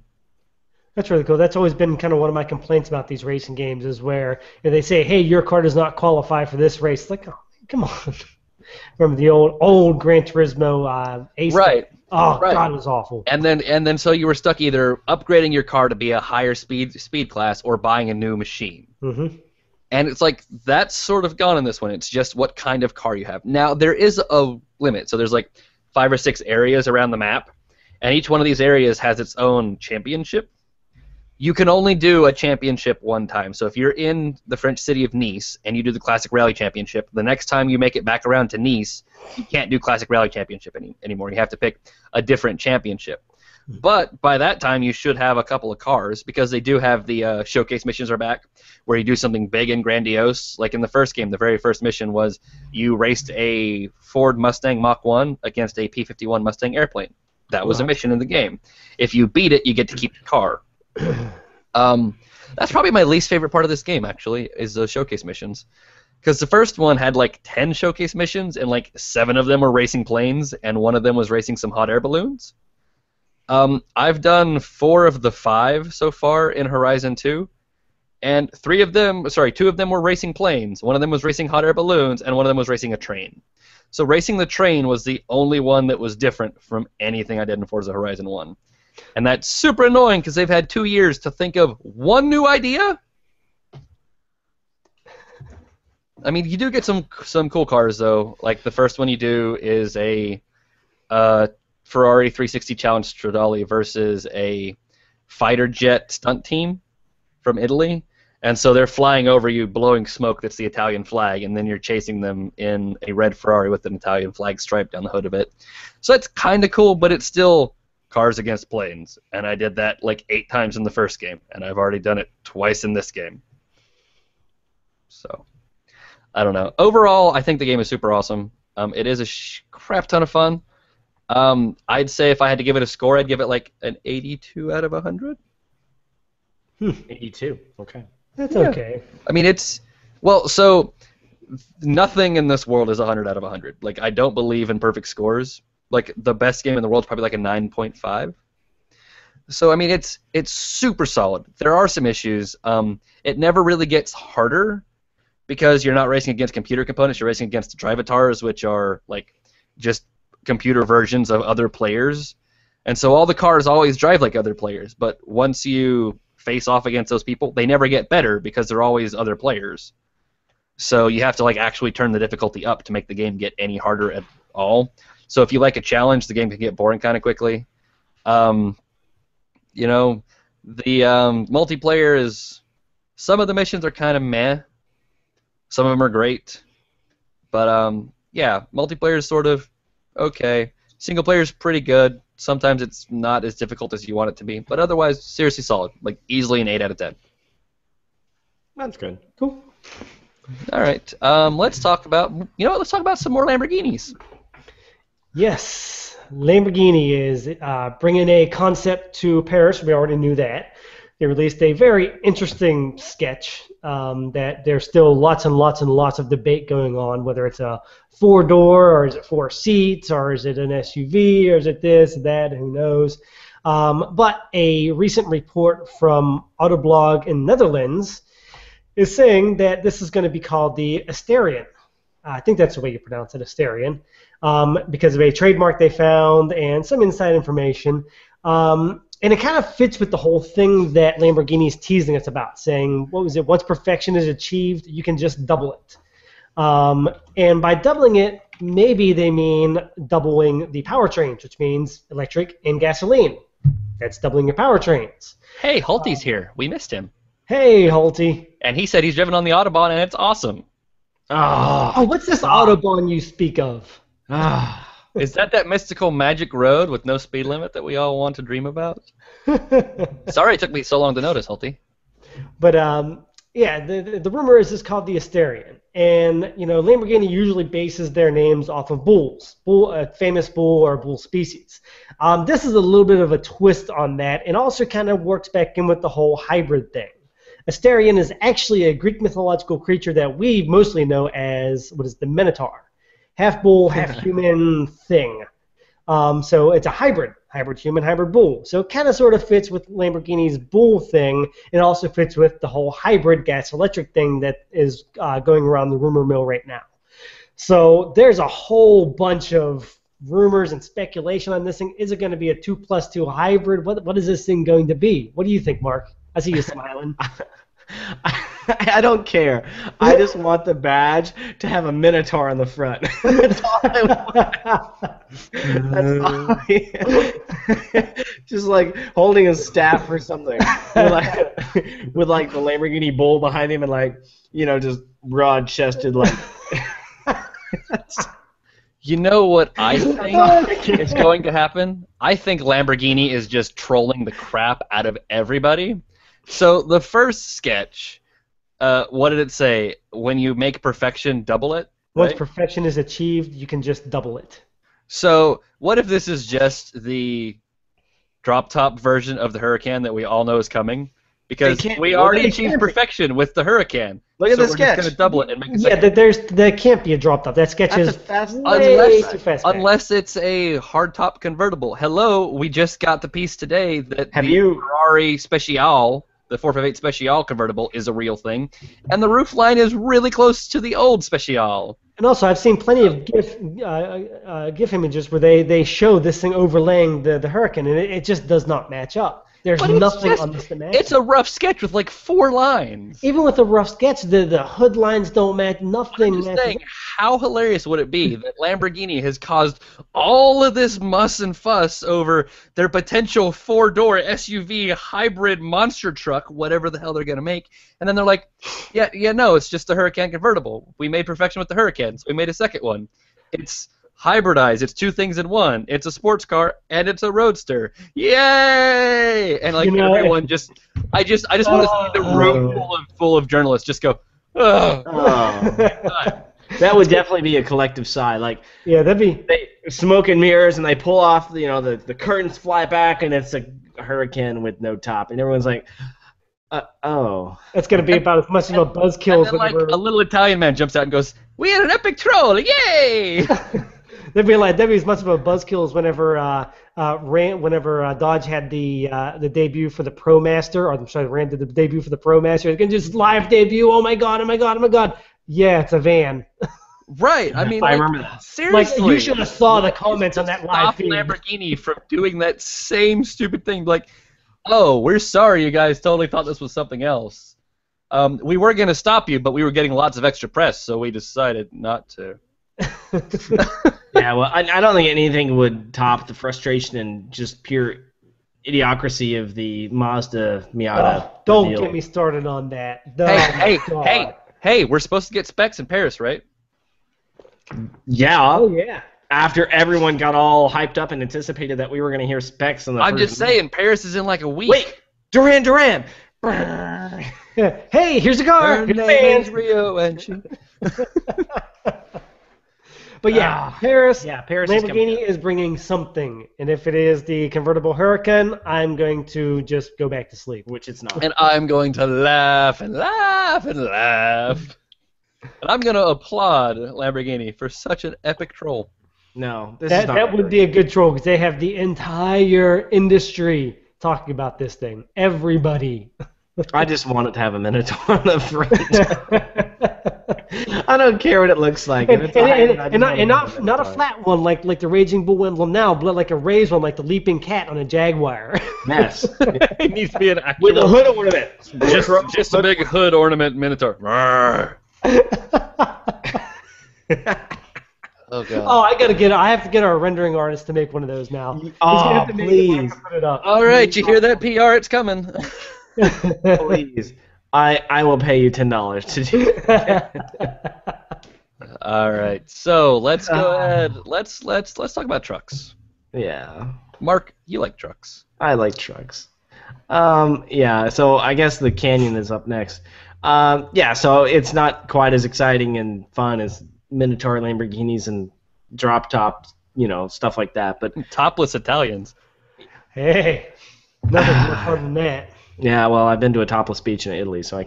That's really cool. That's always been kind of one of my complaints about these racing games is where they say, hey, your car does not qualify for this race. It's like, oh, come on. Remember the old Gran Turismo Ace? Right. Oh, right. God, it was awful. And then so you were stuck either upgrading your car to be a higher speed class or buying a new machine. Mm-hmm. And it's like, that's sort of gone in this one. It's just what kind of car you have. Now, there is a limit. So there's like 5 or 6 areas around the map, and each one of these areas has its own championship. You can only do a championship one time. So if you're in the French city of Nice and you do the Classic Rally Championship, the next time you make it back around to Nice, you can't do Classic Rally Championship anymore. You have to pick a different championship. But by that time, you should have a couple of cars, because they do have the showcase missions are back, where you do something big and grandiose. Like in the first game, the very first mission was you raced a Ford Mustang Mach 1 against a P-51 Mustang airplane. That was a mission in the game. If you beat it, you get to keep the car. That's probably my least favorite part of this game, actually, is those showcase missions. Because the first one had like 10 showcase missions, and like 7 of them were racing planes, and 1 of them was racing some hot air balloons. I've done 4 of the 5 so far in Horizon 2, and 2 of them were racing planes. 1 of them was racing hot air balloons, and 1 of them was racing a train. So racing the train was the only one that was different from anything I did in Forza Horizon 1. And that's super annoying because they've had 2 years to think of one new idea. I mean, you do get some cool cars, though. Like, the first one you do is a Ferrari 360 Challenge Stradale versus a fighter jet stunt team from Italy. And so they're flying over you, blowing smoke that's the Italian flag, and then you're chasing them in a red Ferrari with an Italian flag stripe down the hood of it. So it's kind of cool, but it's still cars against planes. And I did that like 8 times in the first game, and I've already done it twice in this game. So, I don't know. Overall, I think the game is super awesome. It is a crap ton of fun. I'd say if I had to give it a score, I'd give it like an 82 out of 100. 82, okay. That's okay. I mean, so nothing in this world is 100 out of 100. Like, I don't believe in perfect scores. Like, the best game in the world is probably like a 9.5. So, I mean, it's super solid. There are some issues. It never really gets harder because you're not racing against computer components. You're racing against drivatars, which are, like, just computer versions of other players. And so all the cars always drive like other players. But once you face off against those people, they never get better because they're always other players. So you have to like actually turn the difficulty up to make the game get any harder at all. So if you like a challenge, the game can get boring kind of quickly. You know, the multiplayer is, some of the missions are kind of meh. Some of them are great. But yeah, multiplayer is sort of okay. Single player is pretty good. Sometimes it's not as difficult as you want it to be, but otherwise, seriously solid. Like, easily an 8 out of 10. That's good. Cool. All right. Let's talk about, let's talk about some more Lamborghinis. Yes. Lamborghini is bringing a concept to Paris. We already knew that. They released a very interesting sketch that there's still lots and lots and lots of debate going on, whether it's a 4-door or is it 4 seats or is it an SUV or is it this, that, who knows. But a recent report from Autoblog in Netherlands is saying that this is going to be called the Asterion. I think that's the way you pronounce it, Asterion, because of a trademark they found and some inside information. And it kind of fits with the whole thing that Lamborghini is teasing us about, saying, what was it, once perfection is achieved, you can just double it. And by doubling it, maybe they mean doubling the powertrains, which means electric and gasoline. That's doubling your powertrains. Hey, Holty's here. We missed him. Hey, Holty. And he said he's driven on the Autobahn, and it's awesome. Oh, what's this Autobahn you speak of? Is that mystical magic road with no speed limit that we all want to dream about? Sorry it took me so long to notice, Holty. But yeah, the rumor is it's called the Asterion, and Lamborghini usually bases their names off of bulls, a famous bull or bull species. This is a little bit of a twist on that, and also kind of works back in with the whole hybrid thing. Asterion is actually a Greek mythological creature that we mostly know as the Minotaur. Half bull, half human thing. So it's a hybrid human, hybrid bull. So it kind of sort of fits with Lamborghini's bull thing. It also fits with the whole hybrid gas-electric thing that is going around the rumor mill right now. So there's a whole bunch of rumors and speculation on this thing. Is it going to be a 2+2 hybrid? What is this thing going to be? What do you think, Mark? I see you smiling. I don't care. I just want the badge to have a Minotaur on the front. That's all I want. That's all just like holding a staff or something. With like the Lamborghini bull behind him and just broad-chested You know what I think is going to happen? I think Lamborghini is just trolling the crap out of everybody. So the first sketch, what did it say? When you make perfection, double it? Once right? perfection is achieved, you can just double it. So what if this is just the drop-top version of the Huracan that we all know is coming? Because we already achieved perfection with the Huracan. Look at the we're sketch. Just going to double it and make a Yeah, second. there can't be a drop top. That sketch That's is a fast way too fast. Unless it's a hardtop convertible. Hello, we just got the piece today that Ferrari Speciale, the 458 Speciale convertible, is a real thing, and the roof line is really close to the old Speciale. And also, I've seen plenty of GIF images where they show this thing overlaying the Huracan, and it just does not match up. There's nothing on this that matches. It's a rough sketch with like 4 lines. Even with a rough sketch, the hood lines don't match. Nothing I'm just matches. saying, how hilarious would it be that Lamborghini has caused all of this muss and fuss over their potential 4-door SUV hybrid monster truck, whatever the hell they're going to make, and then they're like, yeah, no, it's just a Huracan convertible. We made perfection with the Huracan, so we made a second one. It's hybridized. It's 2 things in one. It's a sports car and it's a roadster. Yay! And like everyone I just want to see the room full of journalists just go, oh. That would definitely be a collective sigh. Like, yeah, that'd be smoke and mirrors, and they pull off. The curtains fly back, and it's a Huracan with no top, and everyone's like, oh. That's gonna be about as much of a buzzkill as like a little Italian man jumps out and goes, "We had an epic troll! Yay!" That'd be as much of a buzzkill as whenever Dodge had the debut for the ProMaster, or I'm sorry, Ram did the debut for the ProMaster. It's gonna just live debut. Oh my god! Oh my god! Oh my god! Yeah, it's a van. Right. I mean, I remember that. Seriously, like, you should have saw the comments on that live feed. Lamborghini from doing that same stupid thing. Like, oh, we're sorry, you guys totally thought this was something else. We were gonna stop you, but we were getting lots of extra press, so we decided not to. Yeah, well, I don't think anything would top the frustration and just pure idiocracy of the Mazda Miata. Don't get me started on that. Hey, we're supposed to get specs in Paris, right? Yeah. Oh, yeah. After everyone got all hyped up and anticipated that we were going to hear specs on the I'm just saying, Paris is in like a week. Wait, Duran! Hey, here's a car! Her name is Rio, and she... But yeah, Paris Lamborghini is bringing something, and if it is the convertible Huracan, I'm going to just go back to sleep. Which it's not. And I'm going to laugh and laugh and laugh. And I'm going to applaud Lamborghini for such an epic troll. No, this is not that would be a good troll, because they have the entire industry talking about this thing. Everybody. I just want it to have a Minotaur on the front. I don't care what it looks like. And not a flat one like the Raging Bull emblem now, but like a raised one like the Leaping Cat on a Jaguar. Mess. It needs to be an actual... With a hood ornament. Just a big hood ornament Minotaur. Oh god. Oh, I have to get our rendering artist to make one of those now. He's gonna have to please. Put it up. All right, you hear that, PR? It's coming. Please. I will pay you $10 to do that. All right, so let's go ahead. Let's talk about trucks. Yeah. Mark, you like trucks. I like trucks. Yeah, so I guess the Canyon is up next. Yeah, so it's not quite as exciting and fun as Minotaur Lamborghinis and drop tops, stuff like that. But topless Italians. Hey, nothing more fun than that. Yeah, well, I've been to a topless beach in Italy, so I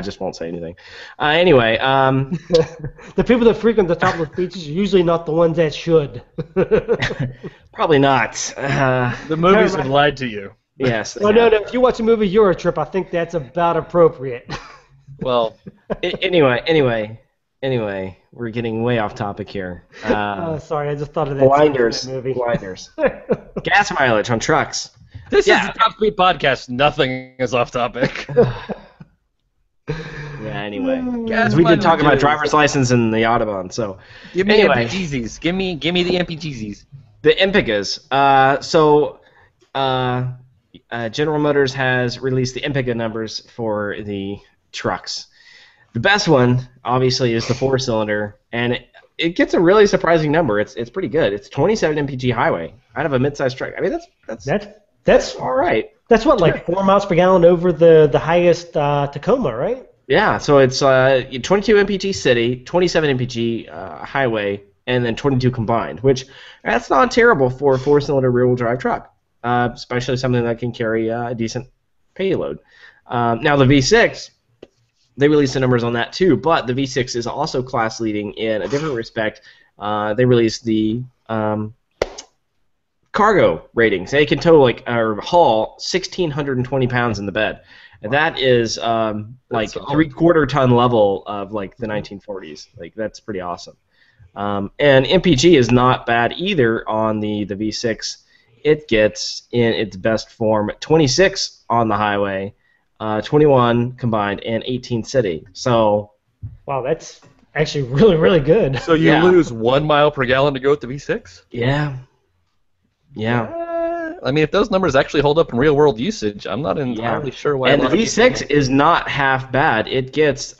just won't say anything. Anyway, the people that frequent the topless beaches are usually not the ones that should. Probably not. The movies have lied to you. Yes. No. If you watch a movie Eurotrip, I think that's about appropriate. Well, anyway, we're getting way off topic here. Sorry, I just thought of that. Blinders. Gas mileage on trucks. This is the TopSpeed podcast. Nothing is off topic. Yeah, anyway. We did talk about driver's license and the Autobahn, so... Give me MPGZs. Give me the MPGZs. The Impegas. General Motors has released the Impiga numbers for the trucks. The best one, obviously, is the 4-cylinder, and it gets a really surprising number. It's pretty good. It's 27 mpg highway out of a midsize truck. I mean, that's all right. That's what, like 4 miles per gallon over the highest Tacoma, right? Yeah, so it's 22 mpg city, 27 mpg highway, and then 22 combined, which that's not terrible for a 4-cylinder rear-wheel drive truck, especially something that can carry a decent payload. Now the V6, they released the numbers on that too, but the V6 is also class leading in a different respect. They released the cargo ratings. They can tow or haul 1,620 pounds in the bed. And that is like 3/4 ton level of like the 1940s. Like that's pretty awesome. And MPG is not bad either on the V6. It gets in its best form 26 on the highway, 21 combined, and 18 city. So, wow, that's actually really, really good. So you lose 1 mile per gallon to go with the V6? Yeah. I mean, if those numbers actually hold up in real-world usage, I'm not entirely sure why. And the V6 is not half bad. It gets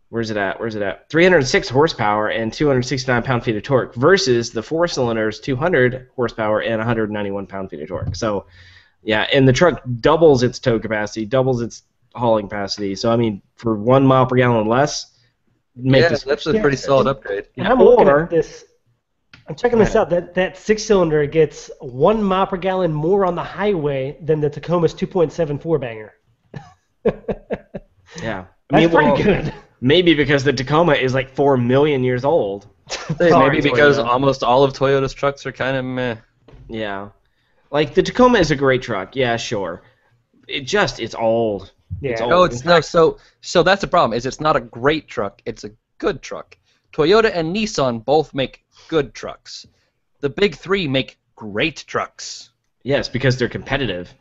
where's it at? 306 horsepower and 269 pound-feet of torque versus the 4-cylinders 200 horsepower and 191 pound-feet of torque. So, yeah, and the truck doubles its tow capacity, doubles its hauling capacity. So, I mean, for 1 mile per gallon less, that's a pretty solid upgrade. And I'm looking at this. I'm checking this out. That 6-cylinder gets 1 mile per gallon more on the highway than the Tacoma's 2.74 banger. Yeah, That's pretty good. Maybe because the Tacoma is like 4 million years old. Maybe because almost all of Toyota's trucks are kind of meh. Yeah, like the Tacoma is a great truck. Yeah, sure. It's old. Yeah. It's old. So that's the problem. Is it's not a great truck. It's a good truck. Toyota and Nissan both make good trucks. The big three make great trucks. Yes, because they're competitive.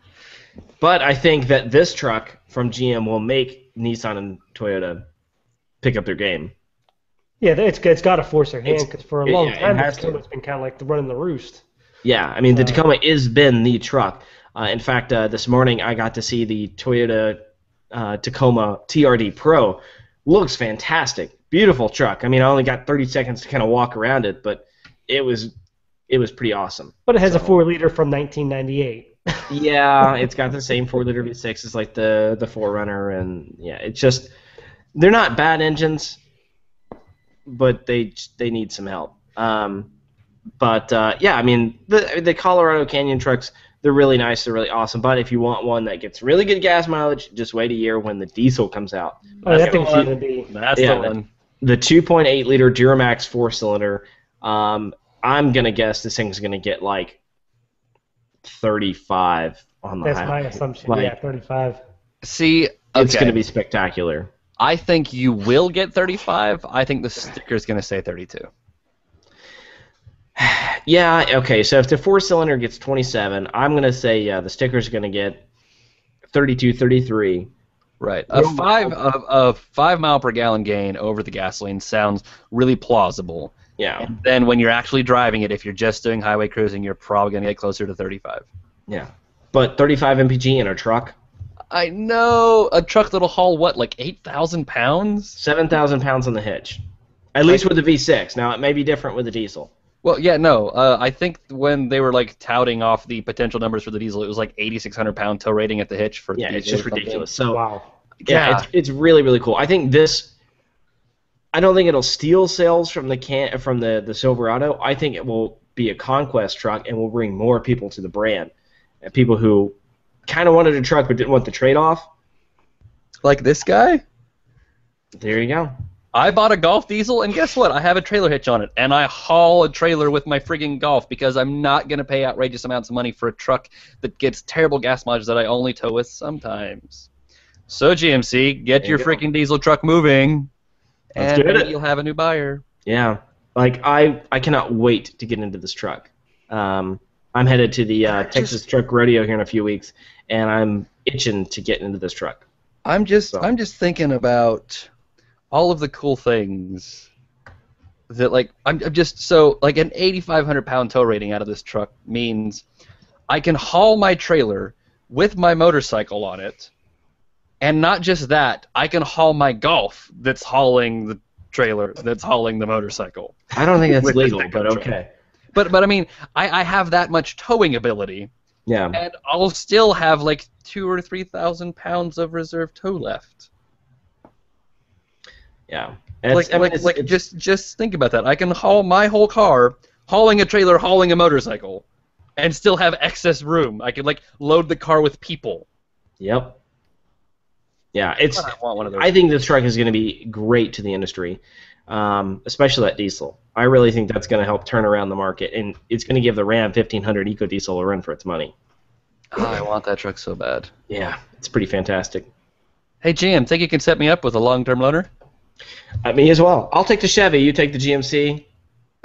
But I think that this truck from GM will make Nissan and Toyota pick up their game. Yeah, it's got to force their hand because for a long time the Tacoma's been kind of like running the roost. Yeah, I mean the Tacoma has been the truck. In fact, this morning I got to see the Toyota Tacoma TRD Pro. Looks fantastic. Beautiful truck. I mean, I only got 30 seconds to kind of walk around it, but it was pretty awesome. But it has a 4-liter from 1998. Yeah, it's got the same 4-liter V6 as like the 4Runner, and yeah, it's just they're not bad engines, but they need some help. Yeah, I mean the Colorado Canyon trucks, they're really nice, they're really awesome. But if you want one that gets really good gas mileage, just wait a year when the diesel comes out. That thing's gonna be. That's the one. The 2.8-liter Duramax 4-cylinder. I'm gonna guess this thing's gonna get like 35 on the highway. That's my assumption. Like, yeah, 35. See, it's gonna be spectacular. I think you will get 35. I think the sticker's gonna say 32. Yeah, okay, so if the 4-cylinder gets 27, I'm going to say, the sticker's going to get 32, 33. Right. A 5 mile per gallon gain over the gasoline sounds really plausible. Yeah. And then when you're actually driving it, if you're just doing highway cruising, you're probably going to get closer to 35. Yeah. But 35 mpg in a truck? I know. A truck that'll haul, what, like 8,000 pounds? 7,000 pounds on the hitch. At least with the V6. Now, it may be different with the diesel. Well, yeah, no. I think when they were like touting off the potential numbers for the diesel, it was like 8,600 pound tow rating at the hitch for the diesel. Yeah, it's just ridiculous. So wow. Yeah, it's really, really cool. I think this. I don't think it'll steal sales from the Silverado. I think it will be a conquest truck and will bring more people to the brand. People who kind of wanted a truck but didn't want the trade-off. Like this guy? There you go. I bought a Golf diesel, and guess what? I have a trailer hitch on it, and I haul a trailer with my friggin' Golf because I'm not going to pay outrageous amounts of money for a truck that gets terrible gas mileage that I only tow with sometimes. So, GMC, get your freaking diesel truck moving, and maybe you'll have a new buyer. Yeah. Like, I cannot wait to get into this truck. I'm headed to the Texas Truck Rodeo here in a few weeks, and I'm itching to get into this truck. I'm just thinking about all of the cool things that, like, I'm just so, like, an 8,500 pound tow rating out of this truck means I can haul my trailer with my motorcycle on it, and not just that, I can haul my Golf that's hauling the trailer that's hauling the motorcycle. I don't think that's legal, but okay. But I mean, I have that much towing ability, yeah, and I'll still have like 2,000 or 3,000 pounds of reserve tow left. Yeah. Just think about that. I can haul my whole car, hauling a trailer, hauling a motorcycle, and still have excess room. I could load the car with people. Yep. Yeah, I want one of those. I think this truck is going to be great to the industry, especially that diesel. I really think that's going to help turn around the market, and it's going to give the Ram 1500 EcoDiesel a run for its money. Oh, I want that truck so bad. Yeah, it's pretty fantastic. Hey, GM, think you can set me up with a long-term loaner? Me as well. I'll take the Chevy. You take the GMC.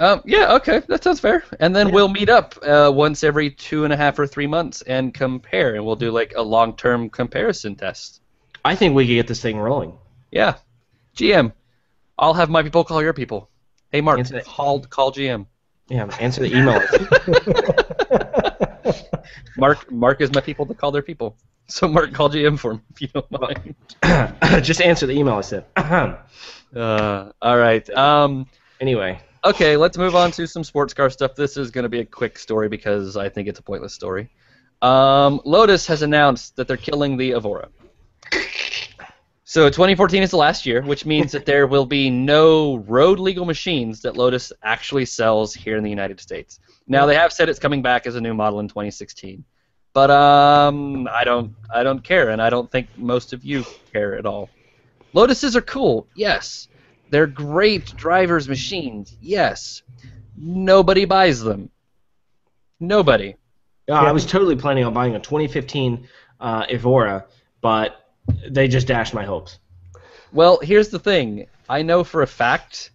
Yeah, okay, that sounds fair. And then we'll meet up once every 2.5 or 3 months and compare, and we'll do a long-term comparison test. I think we could get this thing rolling. Yeah. GM, I'll have my people call your people. Hey, Mark, call GM. Yeah, answer the email. Mark is my people to call their people. So, Mark, call GM for me, if you don't mind. Just answer the email I sent. All right. Anyway. Okay, let's move on to some sports car stuff. This is going to be a quick story because I think it's a pointless story. Lotus has announced that they're killing the Evora. So 2014 is the last year, which means that there will be no road legal machines that Lotus actually sells here in the United States. Now they have said it's coming back as a new model in 2016, but I don't care, and I don't think most of you care at all. Lotuses are cool, yes. They're great drivers' machines, yes. Nobody buys them. Nobody. I was totally planning on buying a 2015 Evora, but they just dashed my hopes. Well, here's the thing. I know for a fact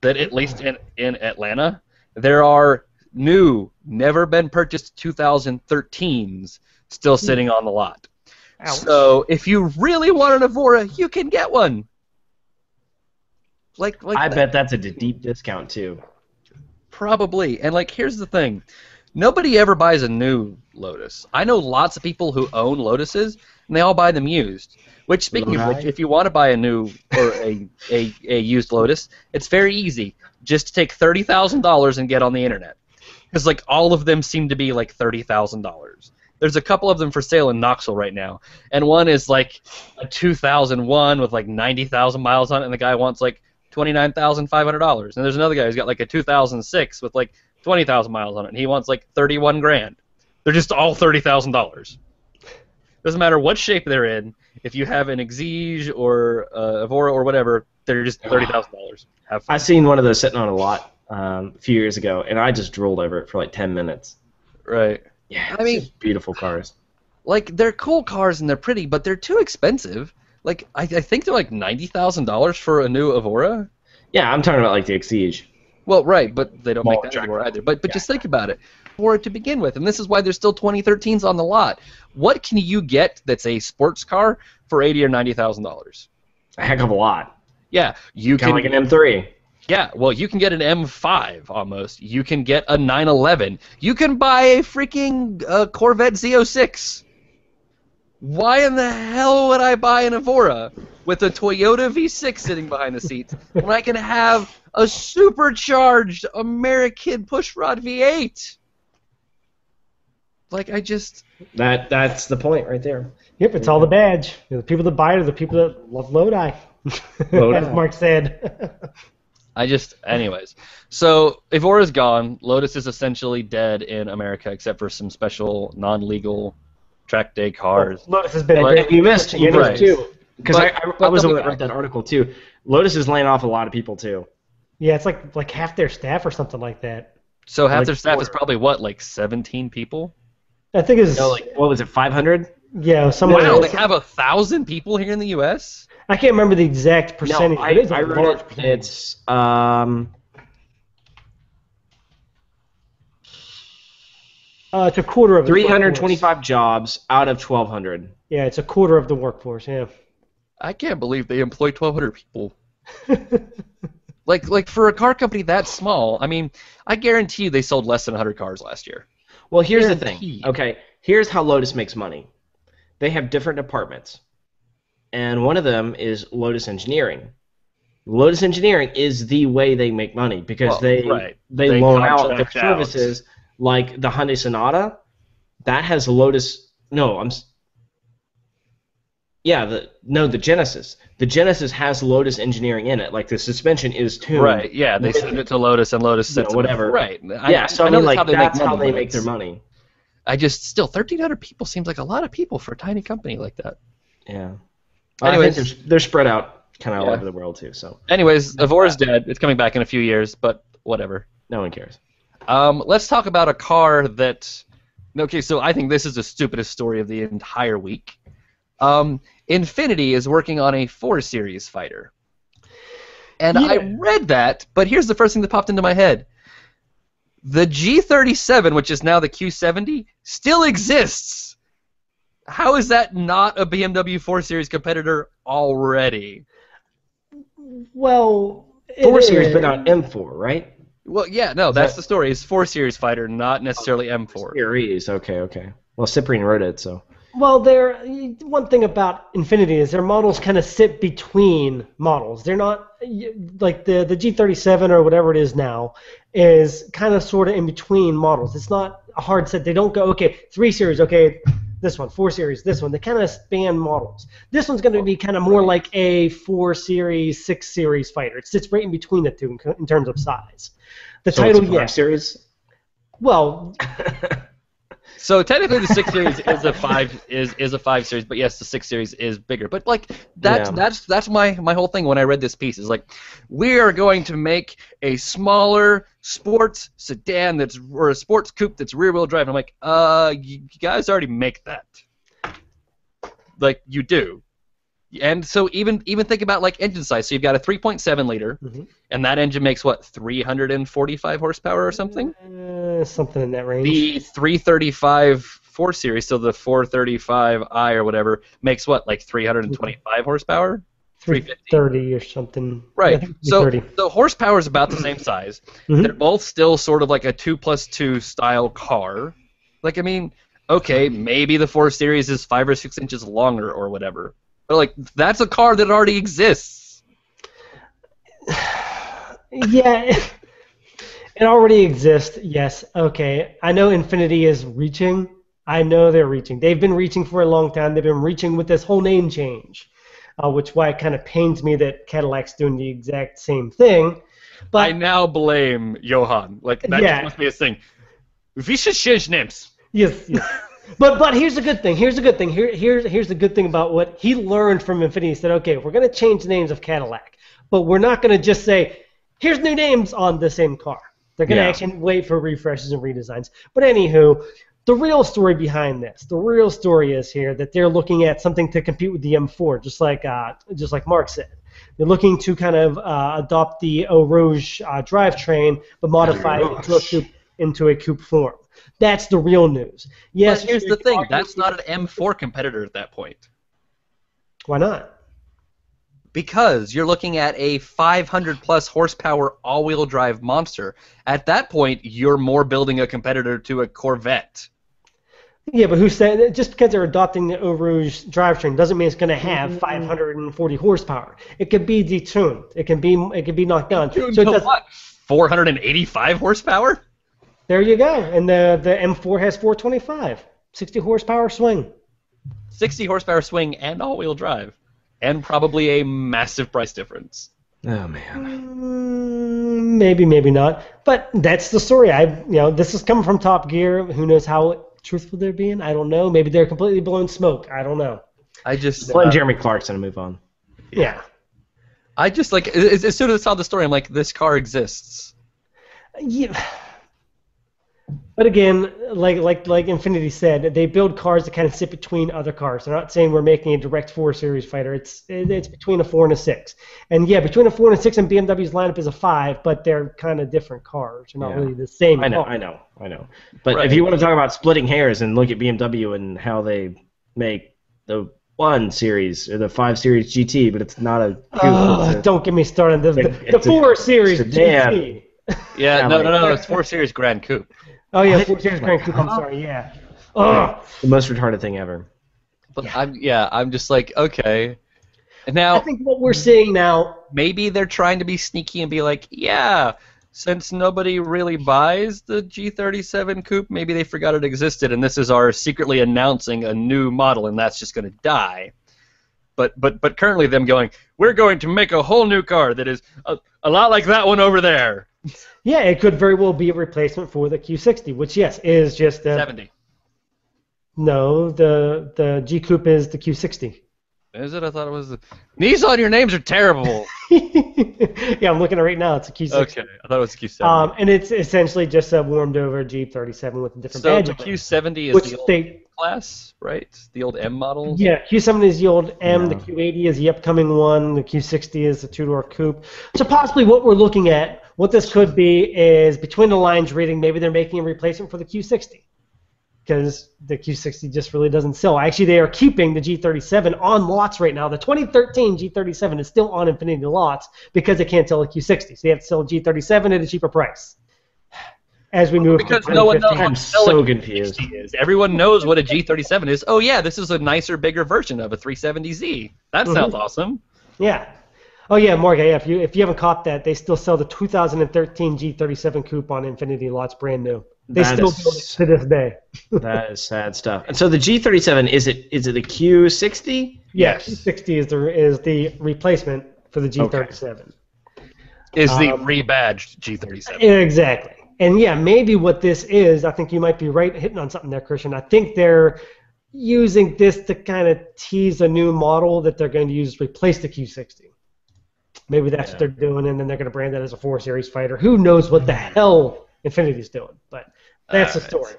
that at least in Atlanta, there are new, never been purchased 2013s still sitting on the lot. Ouch. So if you really want an Evora, you can get one. I bet that's a deep discount too. Probably. And here's the thing. Nobody ever buys a new Lotus. I know lots of people who own Lotuses, and they all buy them used. Which, speaking of which, if you want to buy a new or a used Lotus, it's very easy. Just take $30,000 and get on the internet. Because all of them seem to be $30,000. There's a couple of them for sale in Knoxville right now, and one is a 2001 with 90,000 miles on it, and the guy wants $29,500. And there's another guy who's got a 2006 with 20,000 miles on it, and he wants $31,000. They're just all $30,000. Doesn't matter what shape they're in. If you have an Exige or Evora or whatever, they're just $30,000. I seen one of those sitting on a lot a few years ago, and I just drooled over it for 10 minutes. Right. Yeah, I mean, beautiful cars. They're cool cars and they're pretty, but they're too expensive. I think they're $90,000 for a new Evora. Yeah, I'm talking about the Exige. Well, right, but they don't make that anymore either. But just think about it. For it to begin with, and this is why there's still 2013s on the lot. What can you get that's a sports car for $80,000 or $90,000? A heck of a lot. Yeah, you can. Kind of an M3. Yeah, well, you can get an M5 almost. You can get a 911. You can buy a freaking Corvette Z06. Why in the hell would I buy an Evora with a Toyota V6 sitting behind the seats when I can have a supercharged American pushrod V8? That's the point right there. Yep, it's all the badge. The people that buy it are the people that love Lodi. As Mark said. Anyways. So, Evora's gone. Lotus is essentially dead in America, except for some special, non-legal track day cars. Lotus has been you missed too. Because I was the one that wrote that article too. Lotus is laying off a lot of people too. Yeah, it's like half their staff or something like that. So half their staff is probably what, 17 people? I think it's what was it, 500? Yeah, somewhere. Wow, they have 1,000 people here in the U.S. I can't remember the exact percentage. No, I wrote it. It's it's a quarter of 325 jobs out of 1,200. Yeah, it's a quarter of the workforce. Yeah. I can't believe they employ 1,200 people. like for a car company that small, I mean, I guarantee you they sold less than 100 cars last year. Well, here's the thing. Okay, here's how Lotus makes money. They have different departments, and one of them is Lotus Engineering. Lotus Engineering is the way they make money because they loan out their services, like the Hyundai Sonata. That has Lotus. No, Yeah, the Genesis. The Genesis has Lotus engineering in it. Like the suspension is tuned. Right. Yeah, they send it to Lotus, and Lotus sets it whatever. Up. Right. Yeah. So I know mean, like that's how they make their money. I just still 1,300 people seems like a lot of people for a tiny company like that. Yeah. Anyways, I think they're spread out kind of all over the world too. So. Anyways, Evora's dead. It's coming back in a few years, but whatever. No one cares. Let's talk about a car that. Okay, so I think this is the stupidest story of the entire week. Infiniti is working on a 4 Series fighter. And I read that, but here's the first thing that popped into my head. The G37, which is now the Q70, still exists. How is that not a BMW 4 Series competitor already? Well, 4 Series, but not M4, right? Well, yeah, no, that's the story. It's 4 Series fighter, not necessarily M4. Series, okay. Well, Cyprian wrote it, so. Well, one thing about Infiniti is their models kind of sit between models. They're not like the G37 or whatever it is now is kind of sort of in between models. It's not a hard set. They don't go, okay, 3 Series, okay, this one, 4 Series, this one. They kind of span models. This one's going to be kind of more like a 4 Series, 6 Series fighter. It sits right in between the two in terms of size. The title, it's a 5 Series? Well... So technically, the 6 Series is a 5 Series, but yes, the 6 Series is bigger. But like that's my whole thing when I read this piece is like, we are going to make a smaller sports sedan or a sports coupe that's rear-wheel drive. And I'm like, you guys already make that. Like you do. And so even think about like engine size. So you've got a 3.7 liter, and that engine makes what 345 horsepower or something. Something in that range. The 335 4 Series, so the 435i or whatever, makes what like 325 horsepower. 330 or something. Right. So the horsepower is about the same size. They're both still sort of like a 2+2 style car. Like I mean, okay, maybe the 4 Series is 5 or 6 inches longer or whatever. But like that's a car that already exists. Yeah, it already exists. Yes. Okay. I know Infiniti is reaching. I know they're reaching. They've been reaching for a long time. They've been reaching with this whole name change, which why it kind of pains me that Cadillac's doing the exact same thing. But I now blame Johan. Like that just must be a thing. We should change names. Yes. But here's the good thing. Here's the good thing. Here's the good thing about what he learned from Infiniti. He said, okay, we're going to change the names of Cadillac, but we're not going to just say, here's new names on the same car. They're going to actually wait for refreshes and redesigns. But anywho, the real story behind this, the real story is here that they're looking at something to compete with the M4, just like Mark said. They're looking to kind of adopt the Eau Rouge drivetrain, but modify it into a coupe form. That's the real news. Yes. But here's the thing. That's not an M4 competitor at that point. Why not? Because you're looking at a 500-plus horsepower all-wheel drive monster. At that point, you're more building a competitor to a Corvette. Yeah, but who said just because they're adopting the Eau Rouge drivetrain doesn't mean it's going to have 540 horsepower. It could be detuned. It can be knocked down. So it what? 485 horsepower? There you go. And the M4 has 425. 60 horsepower swing. 60 horsepower swing and all-wheel drive. And probably a massive price difference. Oh man. Maybe, maybe not. But that's the story. This is coming from Top Gear. Who knows how truthful they're being? I don't know. Maybe they're completely blowing smoke. I don't know. I just blame Jeremy Clarkson and move on. Yeah. I just like as soon as I saw the story, I'm like, this car exists. Yeah. But again, like Infiniti said, they build cars that kind of sit between other cars. They're not saying we're making a direct 4 Series fighter. It's between a 4 and a 6. And yeah, between a 4 and a 6 and BMW's lineup is a 5, but they're kind of different cars. They're not really the same I know. But if you want to talk about splitting hairs and look at BMW and how they make the 1 Series or the 5 Series GT, but it's not a coupe. Don't get me started. The 4 Series GT. Yeah, no. It's 4 Series Grand Coupe. Oh yeah, 4 Series Grand Coupe. I'm sorry. Yeah. Oh, the most retarded thing ever. But I'm just like, okay. And now I think what we're seeing now. Maybe they're trying to be sneaky and be like, yeah, since nobody really buys the G37 coupe, maybe they forgot it existed, and this is our secretly announcing a new model, and that's just going to die. But currently them going, we're going to make a whole new car that is a lot like that one over there. Yeah, it could very well be a replacement for the Q60, which yes is just 70. No, the G Coupe is the Q60. Is it? I thought it was the Nissan. Your names are terrible. Yeah, I'm looking at it right now. It's a Q60. Okay, I thought it was a Q70. And it's essentially just a warmed over Jeep 37 with a different badge. So the Q70 is which the old they, class, right? The old M model. Yeah, Q70 is the old M. Yeah. The Q80 is the upcoming one. The Q60 is the two-door coupe. So possibly what we're looking at, what this could be, is between the lines reading maybe they're making a replacement for the Q60. Because the Q60 just really doesn't sell. Actually, they are keeping the G37 on lots right now. The 2013 G37 is still on Infiniti lots because they can't sell the Q60. So they have to sell a G37 at a cheaper price. As we move Because to no one knows 2015. what I'm the hell so a confused. G60 is. Everyone knows what a G37 is. Oh yeah, this is a nicer, bigger version of a 370Z. That sounds awesome. Yeah. Oh yeah, Morgan. Yeah, if you haven't caught that, they still sell the 2013 G37 coupe on Infiniti lots, brand new. They That still is- do it to this day. That is sad stuff. And so the G37 is it the Q60? Yeah, Q60 is the replacement for the G37. Is the rebadged G37. Exactly. And yeah, maybe what this is, I think you might be right, hitting on something there, Christian. I think they're using this to kind of tease a new model that they're going to use to replace the Q60. Maybe that's what they're doing, and then they're going to brand that as a 4 Series fighter. Who knows what the hell Infiniti's doing? But that's the story.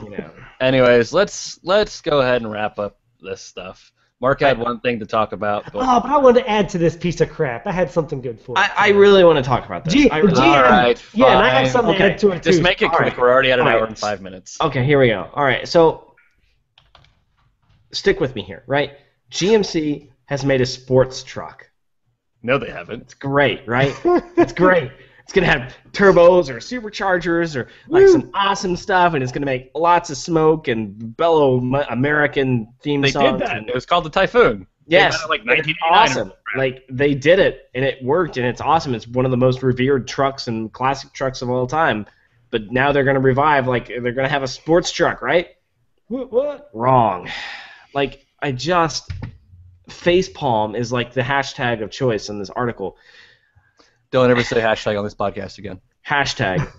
You know. Anyways, let's go ahead and wrap up this stuff. Mark had one thing to talk about. But Oh, but I wanted to add to this piece of crap. I had something good for it. I really want to talk about this. GM, All right, yeah, and I have fine. something to add to it too. just make it All quick. right. We're already at an All hour right. and 5 minutes. Okay, here we go. All right, so stick with me here, right? GMC has made a sports truck. No, they haven't. It's great, right? It's great. It's going to have turbos or superchargers or like some awesome stuff, and it's going to make lots of smoke and bellow American theme They songs. did that. and- It was called the Typhoon. Yes, Came out in, like and it's 1989 or awesome. Like they did it, and it worked, and it's awesome. It's one of the most revered trucks and classic trucks of all time. But now they're going to revive, like they're going to have a sports truck, right? What? Wrong. Like I just facepalm is like the hashtag of choice in this article. Don't ever say hashtag on this podcast again. Hashtag.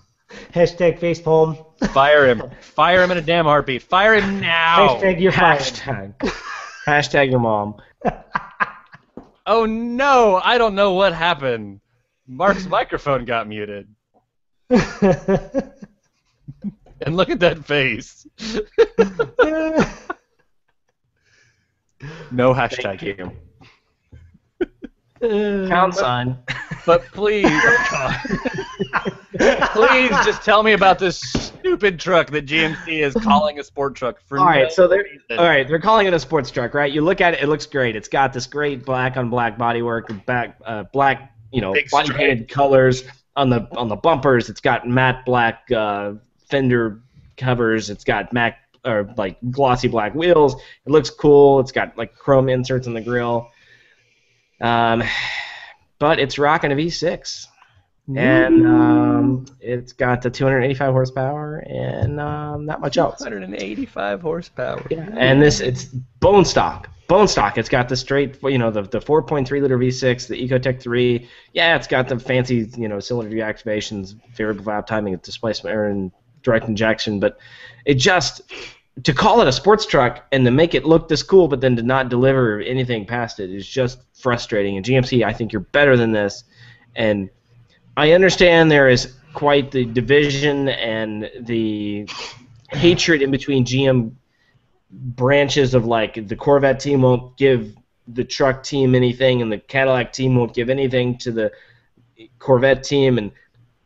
Hashtag facepalm. Fire him. Fire him in a damn heartbeat. Fire him now. Hashtag you're fired. Hashtag. Hashtag your mom. Oh no, I don't know what happened. Mark's microphone got muted. And look at that face. No hashtag here. Pound sign. But please, please just tell me about this stupid truck that GMC is calling a sport truck for All right, no so reason. they're calling it a sports truck, right? You look at it, it looks great. It's got this great black on black bodywork, black, Big body stripe. painted colors on the bumpers. It's got matte black fender covers. It's got matte or like glossy black wheels. It looks cool. It's got like chrome inserts in the grille. But it's rocking a V6. And it's got the 285 horsepower and not much else. 185 horsepower. Yeah. And it's bone stock. Bone stock. It's got the straight, the 4.3 liter V6, the Ecotec 3. Yeah, it's got the fancy, cylinder deactivations, variable valve timing, displacement error, and direct injection. But it just, to call it a sports truck and to make it look this cool, but then to not deliver anything past it is just frustrating. And GMC, I think you're better than this. And I understand there is quite the division and the hatred in between GM branches of like the Corvette team won't give the truck team anything and the Cadillac team won't give anything to the Corvette team, and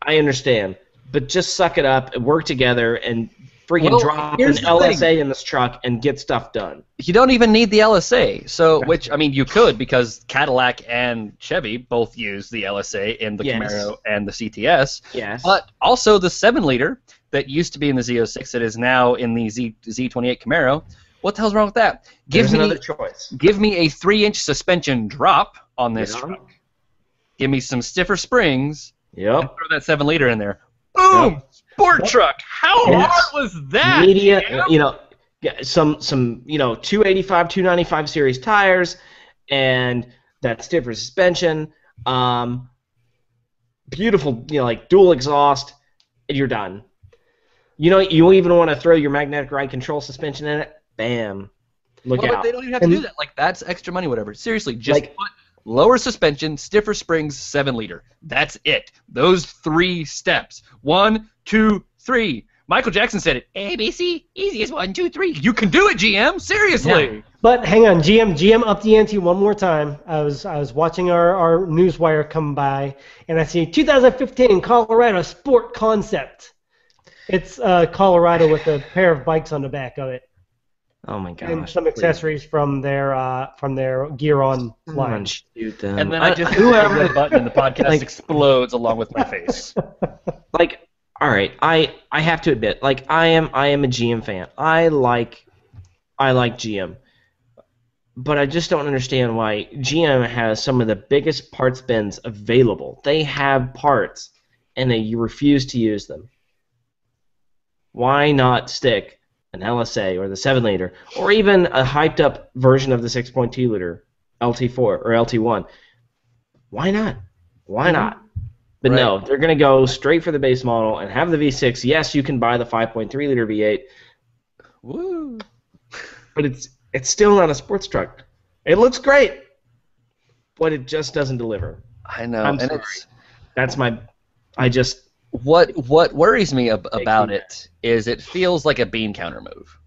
I understand, but just suck it up and work together and freaking drop an here's the LSA in this truck and get stuff done. You don't even need the LSA. So, you could, because Cadillac and Chevy both use the LSA in the Yes. Camaro and the CTS. Yes. But also the 7-liter that used to be in the Z06 that is now in the Z28 Camaro. What the hell's wrong with that? There's another choice. Give me a 3-inch suspension drop on this Yeah. truck. Give me some stiffer springs. Yep. And throw that 7-liter in there. Boom! Yep. Sport truck. How Yes. hard was that? Media, Jim? some 285, 295 series tires. and that stiffer suspension, beautiful, like dual exhaust, and you're done. You even want to throw your magnetic ride control suspension in it. Bam. Look out. But they don't even have to do that. Like, that's extra money, whatever. Seriously, just put lower suspension, stiffer springs, 7-liter. That's it. Those 3 steps. 1, 2, 3. Michael Jackson said it. ABC, easiest 1, 2, 3. You can do it, GM. Seriously. Yeah. But hang on, GM upped the ante one more time. I was watching our newswire come by, and I see 2015 Colorado Sport Concept. It's Colorado with a pair of bikes on the back of it. Oh my gosh! And some accessories from their Gear On line. Shoot them. And then I just whoever the button and the podcast explodes along with my face. Like, all right, I have to admit, like, I am a GM fan. I like GM, but I just don't understand why GM has some of the biggest parts bins available. They have parts, and you refuse to use them. Why not stick an LSA or the 7-liter, or even a hyped-up version of the 6.2-liter LT4 or LT1? Why not? Why not? But no, they're going to go straight for the base model and have the V6. Yes, you can buy the 5.3-liter V8. Woo! But it's still not a sports truck. It looks great, but it just doesn't deliver. I know. I'm sorry. That's my. I just. What worries me about it is it feels like a bean counter move.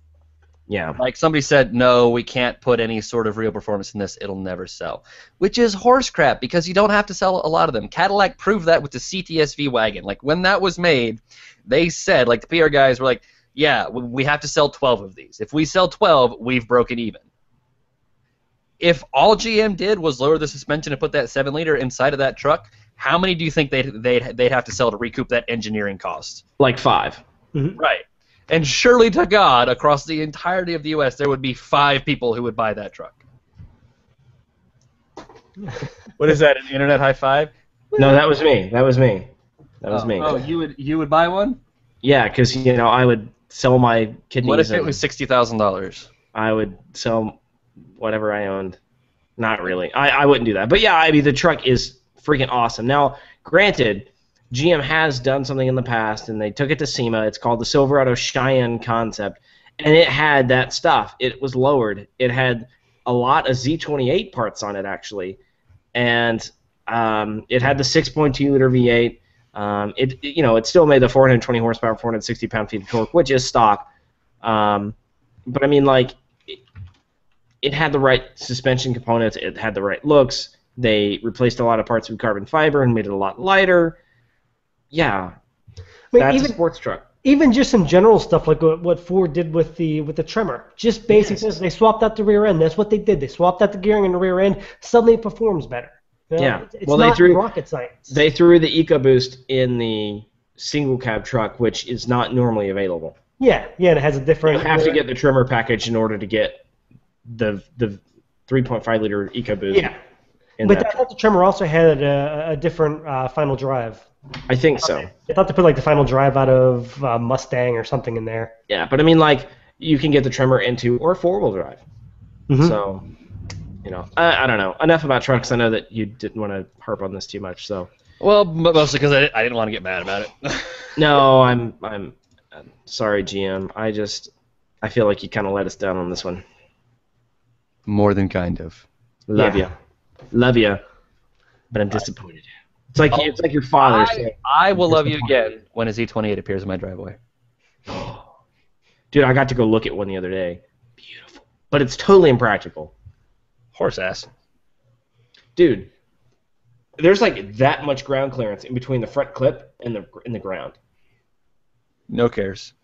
Yeah. Like somebody said, no, we can't put any sort of real performance in this. It'll never sell. Which is horse crap because you don't have to sell a lot of them. Cadillac proved that with the CTS-V wagon. Like when that was made, they said, like the PR guys were like, yeah, we have to sell 12 of these. If we sell 12, we've broken even. If all GM did was lower the suspension and put that 7-liter inside of that truck, how many do you think they'd have to sell to recoup that engineering cost? Like 5. Mm-hmm. Right. And surely to God, across the entirety of the U.S., there would be 5 people who would buy that truck. What is that, an internet high five? No, that was me. That was me. Oh, you would buy one? Yeah, because, I would sell my kidneys. What if it was $60,000? I would sell whatever I owned. Not really. I wouldn't do that. But, yeah, I mean, the truck is freaking awesome. Now, granted, GM has done something in the past, and they took it to SEMA. It's called the Silverado Cheyenne Concept, and it had that stuff. It was lowered. It had a lot of Z28 parts on it, actually, and it had the 6.2-liter V8. It still made the 420 horsepower, 460 pound-feet of torque, which is stock. But I mean, like, it had the right suspension components. It had the right looks. They replaced a lot of parts with carbon fiber and made it a lot lighter. Yeah, that's a sports truck. Even just some general stuff like what Ford did with the Tremor. Just basic things. They swapped out the rear end. That's what they did. They swapped out the gearing in the rear end. Suddenly it performs better. Yeah. It's not rocket science. They threw the EcoBoost in the single cab truck, which is not normally available. Yeah, it has a different. You have to get the Tremor package in order to get the 3.5-liter EcoBoost. Yeah. But I thought the Tremor also had a different final drive. I think so. I thought they put like the final drive out of Mustang or something in there. Yeah, but I mean, like, you can get the Tremor into or 4-wheel drive. Mm-hmm. So, I don't know. Enough about trucks. I know that you didn't want to harp on this too much. So. Well, mostly because I didn't want to get mad about it. No, I'm sorry, GM. I feel like you kind of let us down on this one. More than kind of. Love you, but I'm disappointed. It's like your father saying, I will love you again when a Z28 appears in my driveway. Dude, I got to go look at one the other day. Beautiful, but it's totally impractical. Horse ass. Dude, there's like that much ground clearance in between the front clip and the ground. No cares.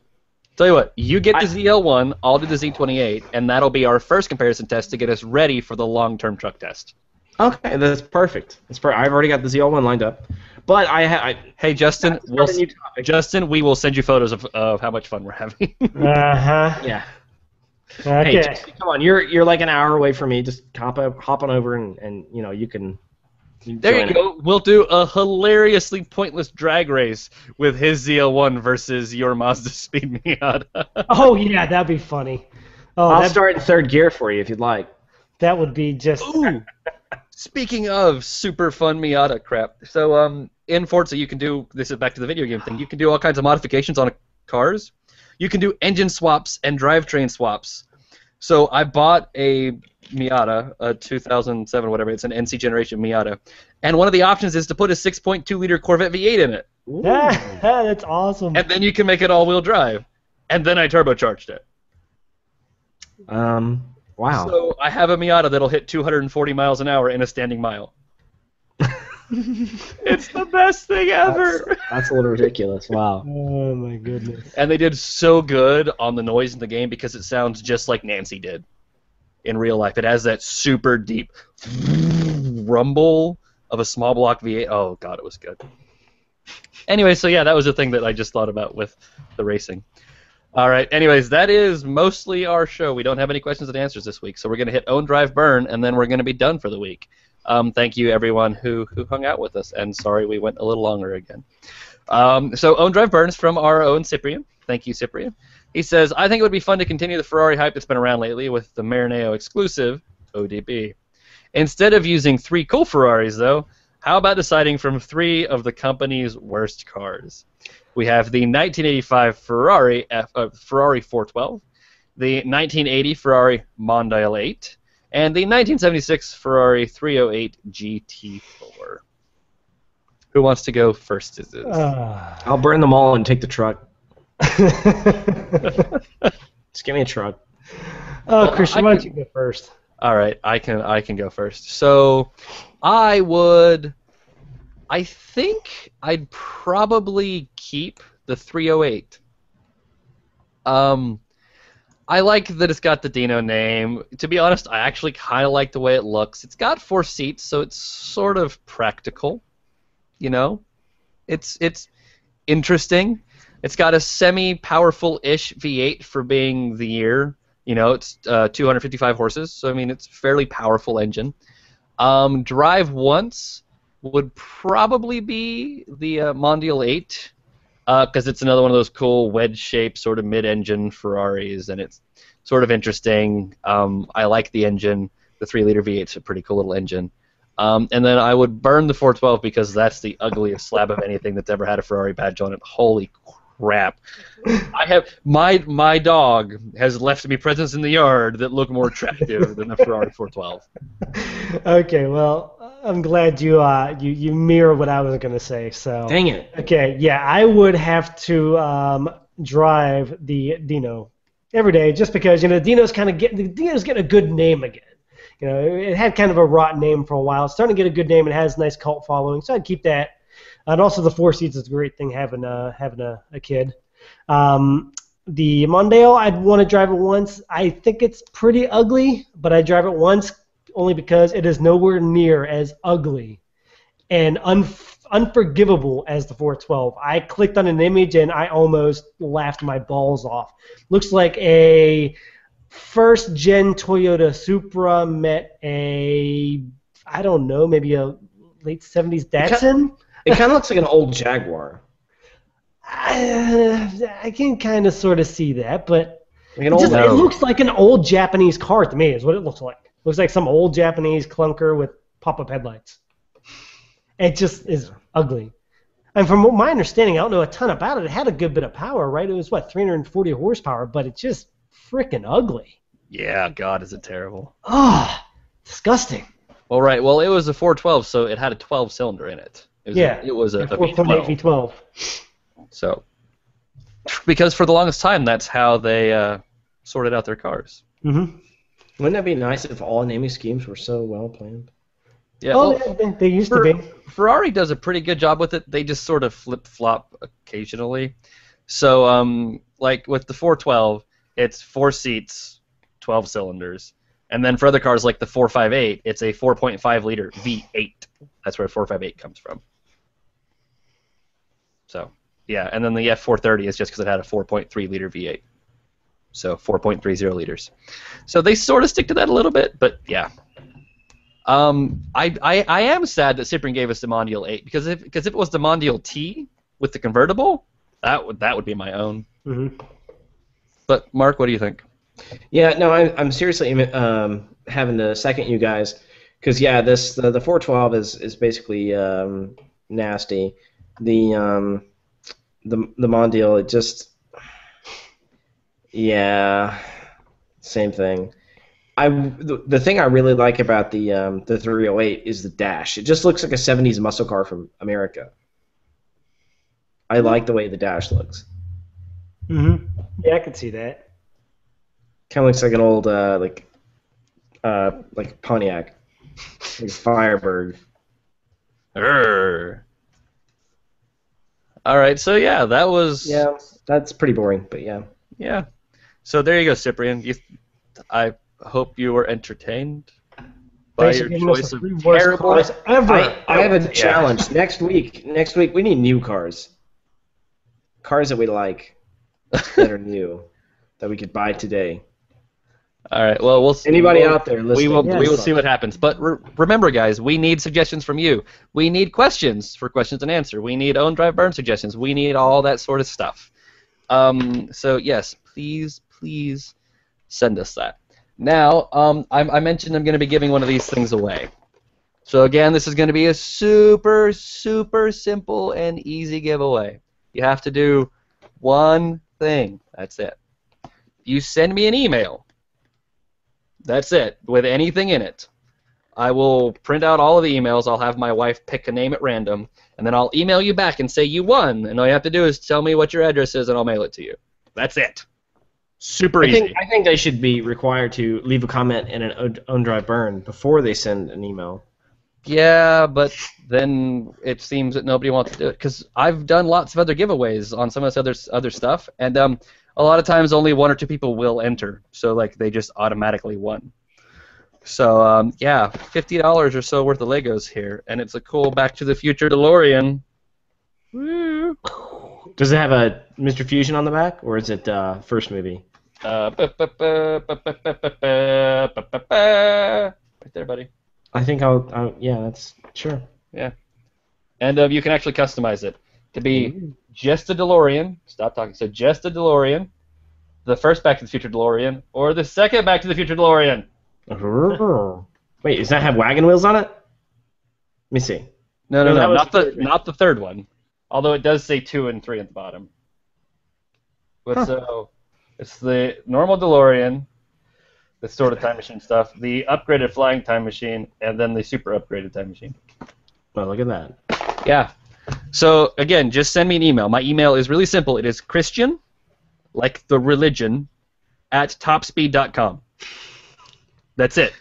Tell you what, you get the ZL1, I'll do the Z28, and that'll be our first comparison test to get us ready for the long-term truck test. Okay, that's perfect. I've already got the ZL1 lined up, but hey, Justin, we will send you photos of how much fun we're having. Yeah. Okay. Hey, Justin, come on, you're like an hour away from me. Just hop on over and you can. There you go. We'll do a hilariously pointless drag race with his ZL1 versus your Mazda Speed Miata. Oh yeah, that'd be funny. I'll start in third gear for you if you'd like. That would be just. Ooh! Speaking of super fun Miata crap, so in Forza you can do, this is back to the video game thing, you can do all kinds of modifications on cars. You can do engine swaps and drivetrain swaps. So I bought a Miata, a 2007 whatever, it's an NC generation Miata, and one of the options is to put a 6.2 liter Corvette V8 in it. That's awesome. And then you can make it all-wheel drive. And then I turbocharged it. Wow. So I have a Miata that'll hit 240 miles an hour in a standing mile. It's the best thing ever. That's a little ridiculous. Wow. Oh my goodness. And they did so good on the noise in the game because it sounds just like Nancy did in real life. It has that super deep rumble of a small block V8. Oh god, it was good. Anyway, so yeah, that was the thing that I just thought about with the racing. All right. Anyways, that is mostly our show. We don't have any questions and answers this week, so we're going to hit Own, Drive, Burn, and then we're going to be done for the week. Thank you, everyone who hung out with us, and sorry we went a little longer again. So Own, Drive, Burn is from our own Cyprian. Thank you, Cyprian. He says, I think it would be fun to continue the Ferrari hype that's been around lately with the Maranello exclusive, ODB. Instead of using 3 cool Ferraris, though, how about deciding from 3 of the company's worst cars? We have the 1985 Ferrari 412, the 1980 Ferrari Mondial 8, and the 1976 Ferrari 308 GT4. Who wants to go first? I'll burn them all and take the truck. Just give me a truck. Oh, Christian, why don't you go first? All right, I can go first. So, I think I'd probably keep the 308. I like that it's got the Dino name. To be honest, I actually kind of like the way it looks. It's got 4 seats, so it's sort of practical. You know, it's interesting. It's got a semi-powerful-ish V8 for being the year. You know, it's 255 horses, so I mean it's a fairly powerful engine. Drive once would probably be the Mondial 8, because it's another one of those cool wedge-shaped sort of mid-engine Ferraris, and it's sort of interesting. I like the engine. The 3-liter V8's a pretty cool little engine. And then I would burn the 412 because that's the ugliest slab of anything that's ever had a Ferrari badge on it. Holy crap. I have my dog has left me presents in the yard that look more attractive than the Ferrari 412. Okay, well, I'm glad you mirror what I was going to say. So Dang it. Okay, yeah, I would have to drive the Dino every day just because Dino's getting a good name again. It had kind of a rotten name for a while. It's starting to get a good name and has a nice cult following, so I'd keep that. And also the 4 seats is a great thing having a kid. The Mondeo, I'd want to drive it once. I think it's pretty ugly, but I drive it once only because it is nowhere near as ugly and unforgivable as the 412. I clicked on an image and I almost laughed my balls off. Looks like a first-gen Toyota Supra met I don't know, maybe a late 70s Datsun. It kind of looks like an old Jaguar. I can kind of sort of see that, but Like an it old looks like an old Japanese car to me is what it looks like. Looks like some old Japanese clunker with pop-up headlights. It just is ugly. And from my understanding, I don't know a ton about it. It had a good bit of power, right? It was, 340 horsepower, but it's just freaking ugly. Yeah, God, is it terrible. Oh, disgusting. Well, right. Well, it was a 412, so it had a 12-cylinder in it. It was a 4.8 V12. So, because for the longest time, that's how they sorted out their cars. Mm-hmm. Wouldn't that be nice if all naming schemes were so well planned? Yeah, they used to be. Ferrari does a pretty good job with it. They just sort of flip-flop occasionally. So, like with the 412, it's 4 seats, 12 cylinders. And then for other cars like the 458, it's a 4.5-liter V8. That's where 458 comes from. So, yeah, and then the F430 is just because it had a 4.3-liter V8. So 4.30 liters. So they sort of stick to that a little bit, but yeah. I am sad that Cyprian gave us the Mondial 8 because if it was the Mondial T with the convertible, that would be my own. Mm-hmm. But Mark, what do you think? Yeah, no, I'm seriously having to second you guys because yeah, the 412 is basically nasty. The the Mondial, it just yeah, same thing. The thing I really like about the 308 is the dash. It just looks like a 70s muscle car from America. I like the way the dash looks. Yeah, I can see that. Kind of looks like an old like Pontiac, like a Firebird. Urgh. All right, so yeah, that was Yeah, that's pretty boring, but yeah. yeah. So there you go, Cyprian. I hope you were entertained by Thanks for your giving us choice the of 3 worst terrible. cars ever. I have a challenge next week. Next week we need new cars. Cars that we like, that are new, that we could buy today. All right. Well, we'll see. Anybody out there listening? We will see what happens. But remember, guys, we need suggestions from you. We need questions for questions and answer. We need own drive burn suggestions. We need all that sort of stuff. So yes, please send us that. Now, I mentioned I'm going to be giving one of these things away. So again, this is going to be a super simple and easy giveaway. You have to do one thing. That's it. You send me an email. That's it, with anything in it. I will print out all of the emails. I'll have my wife pick a name at random, and then I'll email you back and say you won. And all you have to do is tell me what your address is, and I'll mail it to you. That's it. Super easy. I think they should be required to leave a comment in an own drive burn before they send an email. Yeah, but then it seems that nobody wants to do it because I've done lots of other giveaways on some of this other stuff, and a lot of times only 1 or 2 people will enter, so like they just automatically won. So yeah, $50 or so worth of Legos here, and it's a cool Back to the Future DeLorean. Woo. Does it have a Mr. Fusion on the back, or is it first movie? Right there, buddy. I think yeah, that's sure. Yeah, and you can actually customize it to be just a DeLorean. Stop talking. So just a DeLorean, the first Back to the Future DeLorean, or the second Back to the Future DeLorean. Wait, does that have wagon wheels on it? Let me see. No, that was not the third one. Although it does say 2 and 3 at the bottom. But so it's the normal DeLorean, the sort of time machine stuff, the upgraded flying time machine, and then the super upgraded time machine. Oh, look at that. Yeah. So again, just send me an email. My email is really simple. It is Christian, like the religion, at topspeed.com. That's it.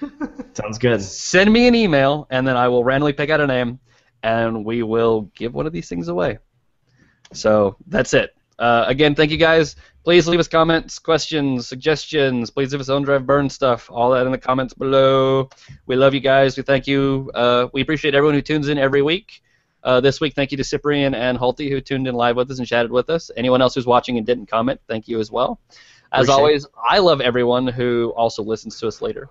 Sounds good. Send me an email, and then I will randomly pick out a name, and we will give one of these things away. So that's it. Again, thank you guys. Please leave us comments, questions, suggestions. Please leave us own drive burn stuff. All that in the comments below. We love you guys. We thank you. We appreciate everyone who tunes in every week. This week, thank you to Cyprian and Halty who tuned in live with us and chatted with us. Anyone else who's watching and didn't comment, thank you as well. As always, I love everyone who also listens to us later.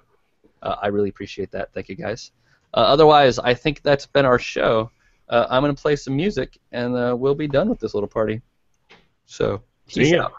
I really appreciate that. Thank you, guys. Otherwise, I think that's been our show. I'm going to play some music, and we'll be done with this little party. So, peace out.